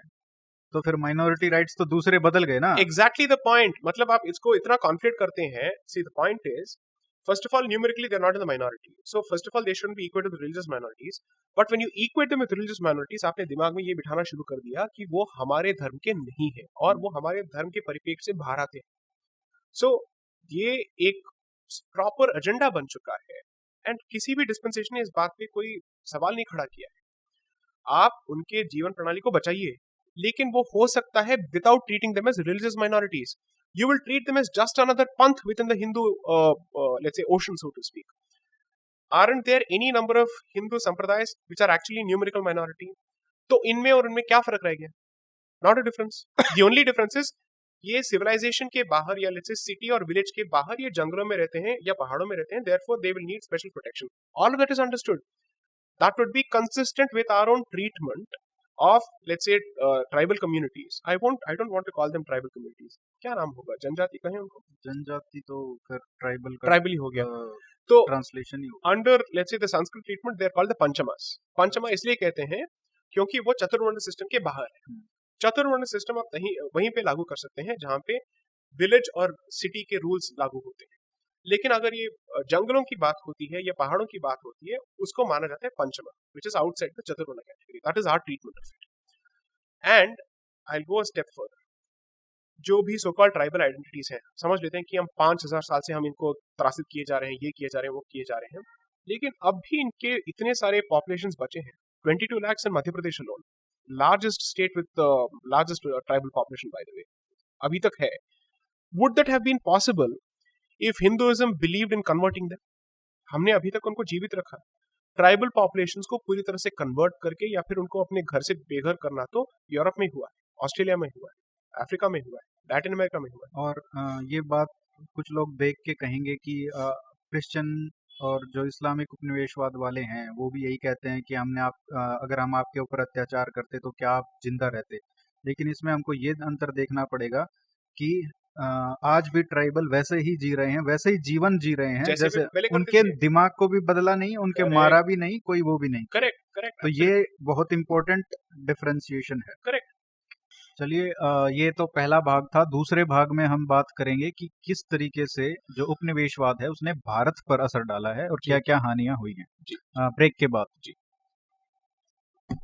तो फिर माइनॉरिटी राइट्स तो दूसरे बदल गए ना. Exactly the point. मतलब आप इसको इतना कॉन्फ्लिक्ट करते हैं. See the point is, first of all, numerically they're not in the minority, so first of all they shouldn't be equated with religious minorities. But when you equate them with religious minorities, आपने दिमाग में ये बिठाना शुरू कर दिया कि वो हमारे धर्म के नहीं है और वो हमारे धर्म के परिप्रेक्ष्य से बाहर आते हैं. सो ये एक प्रॉपर एजेंडा बन चुका है, एंड किसी भी डिस्पेंसेशन ने इस बात पे कोई सवाल नहीं खड़ा किया है. आप उनके जीवन प्रणाली को बचाइए, लेकिन वो हो सकता है without treating them as religious minorities. You will treat them as just another panth within the Hindu, let's say, ocean, so to speak. Aren't there any number of Hindu sampradayas which are actually numerical minority? तो इनमें और उनमें क्या फर्क रह गया? Not a difference. The only difference is ये civilization के बाहर या let's say city और village के बाहर ये जंगलों में रहते हैं या पहाड़ों में रहते हैं. Therefore, they will need special protection. All of that is understood. That would be consistent with our own treatment of, let's say, tribal communities. I don't want to call them tribal communities. क्या नाम होगा? जनजाति कहें उनको? जनजाति तो फिर tribal ही हो गया. तो ट्रांसलेशन ही होगा. Under let's say the Sanskrit treatment they are called the panchamas. पंचमा इसलिए कहते हैं क्योंकि वो चतुर्वर्ण सिस्टम के बाहर है. चतुर्वर्ण सिस्टम आप वहीं पे लागू कर सकते हैं जहां पे विलेज और सिटी के रूल्स लागू होते हैं. लेकिन अगर ये जंगलों की बात होती है या पहाड़ों की बात होती है, उसको माना जाता है Panchama, which is outside the चतुर्वर्ण category. That is our treatment of it. And I'll go a step further. जो भी सो कॉल्ड ट्राइबल आइडेंटिटीज हैं, समझ लेते हैं कि हम 5000 साल से हम इनको त्रासित किए जा रहे हैं, ये किए जा रहे हैं, वो किए जा रहे हैं, लेकिन अब भी इनके इतने सारे पॉपुलेशंस बचे हैं. 22 lakhs in Madhya Pradesh alone, largest state with the largest tribal population by the way, अभी तक है. Would that have been possible if Hinduism believed in converting them? हमने अभी तक उनको जीवित रखा. ट्राइबल पॉपुलेशंस को पूरी तरह से कन्वर्ट करके या फिर उनको अपने घर से बेघर करना तो यूरोप में हुआ है, ऑस्ट्रेलिया में हुआ है, अफ्रीका में हुआ है, लैटिन अमेरिका में हुआ है. और ये बात कुछ लोग देख के कहेंगे कि क्रिश्चियन और जो इस्लामिक उपनिवेशवाद वाले हैं वो भी यही कहते हैं कि अगर हम आपके ऊपर अत्याचार करते तो क्या आप जिंदा रहते. लेकिन इसमें हमको ये अंतर देखना पड़ेगा कि आज भी ट्राइबल वैसे ही जी रहे हैं, वैसे ही जीवन जी रहे हैं जैसे उनके दिमाग को भी बदला नहीं, उनके मारा भी नहीं, कोई वो भी नहीं. करेक्ट. तो ये बहुत इंपॉर्टेंट डिफरेंशिएशन है. करेक्ट. चलिए, ये तो पहला भाग था. दूसरे भाग में हम बात करेंगे कि किस तरीके से जो उपनिवेशवाद है उसने भारत पर असर डाला है और क्या क्या हानियां हुई हैं. ब्रेक के बाद.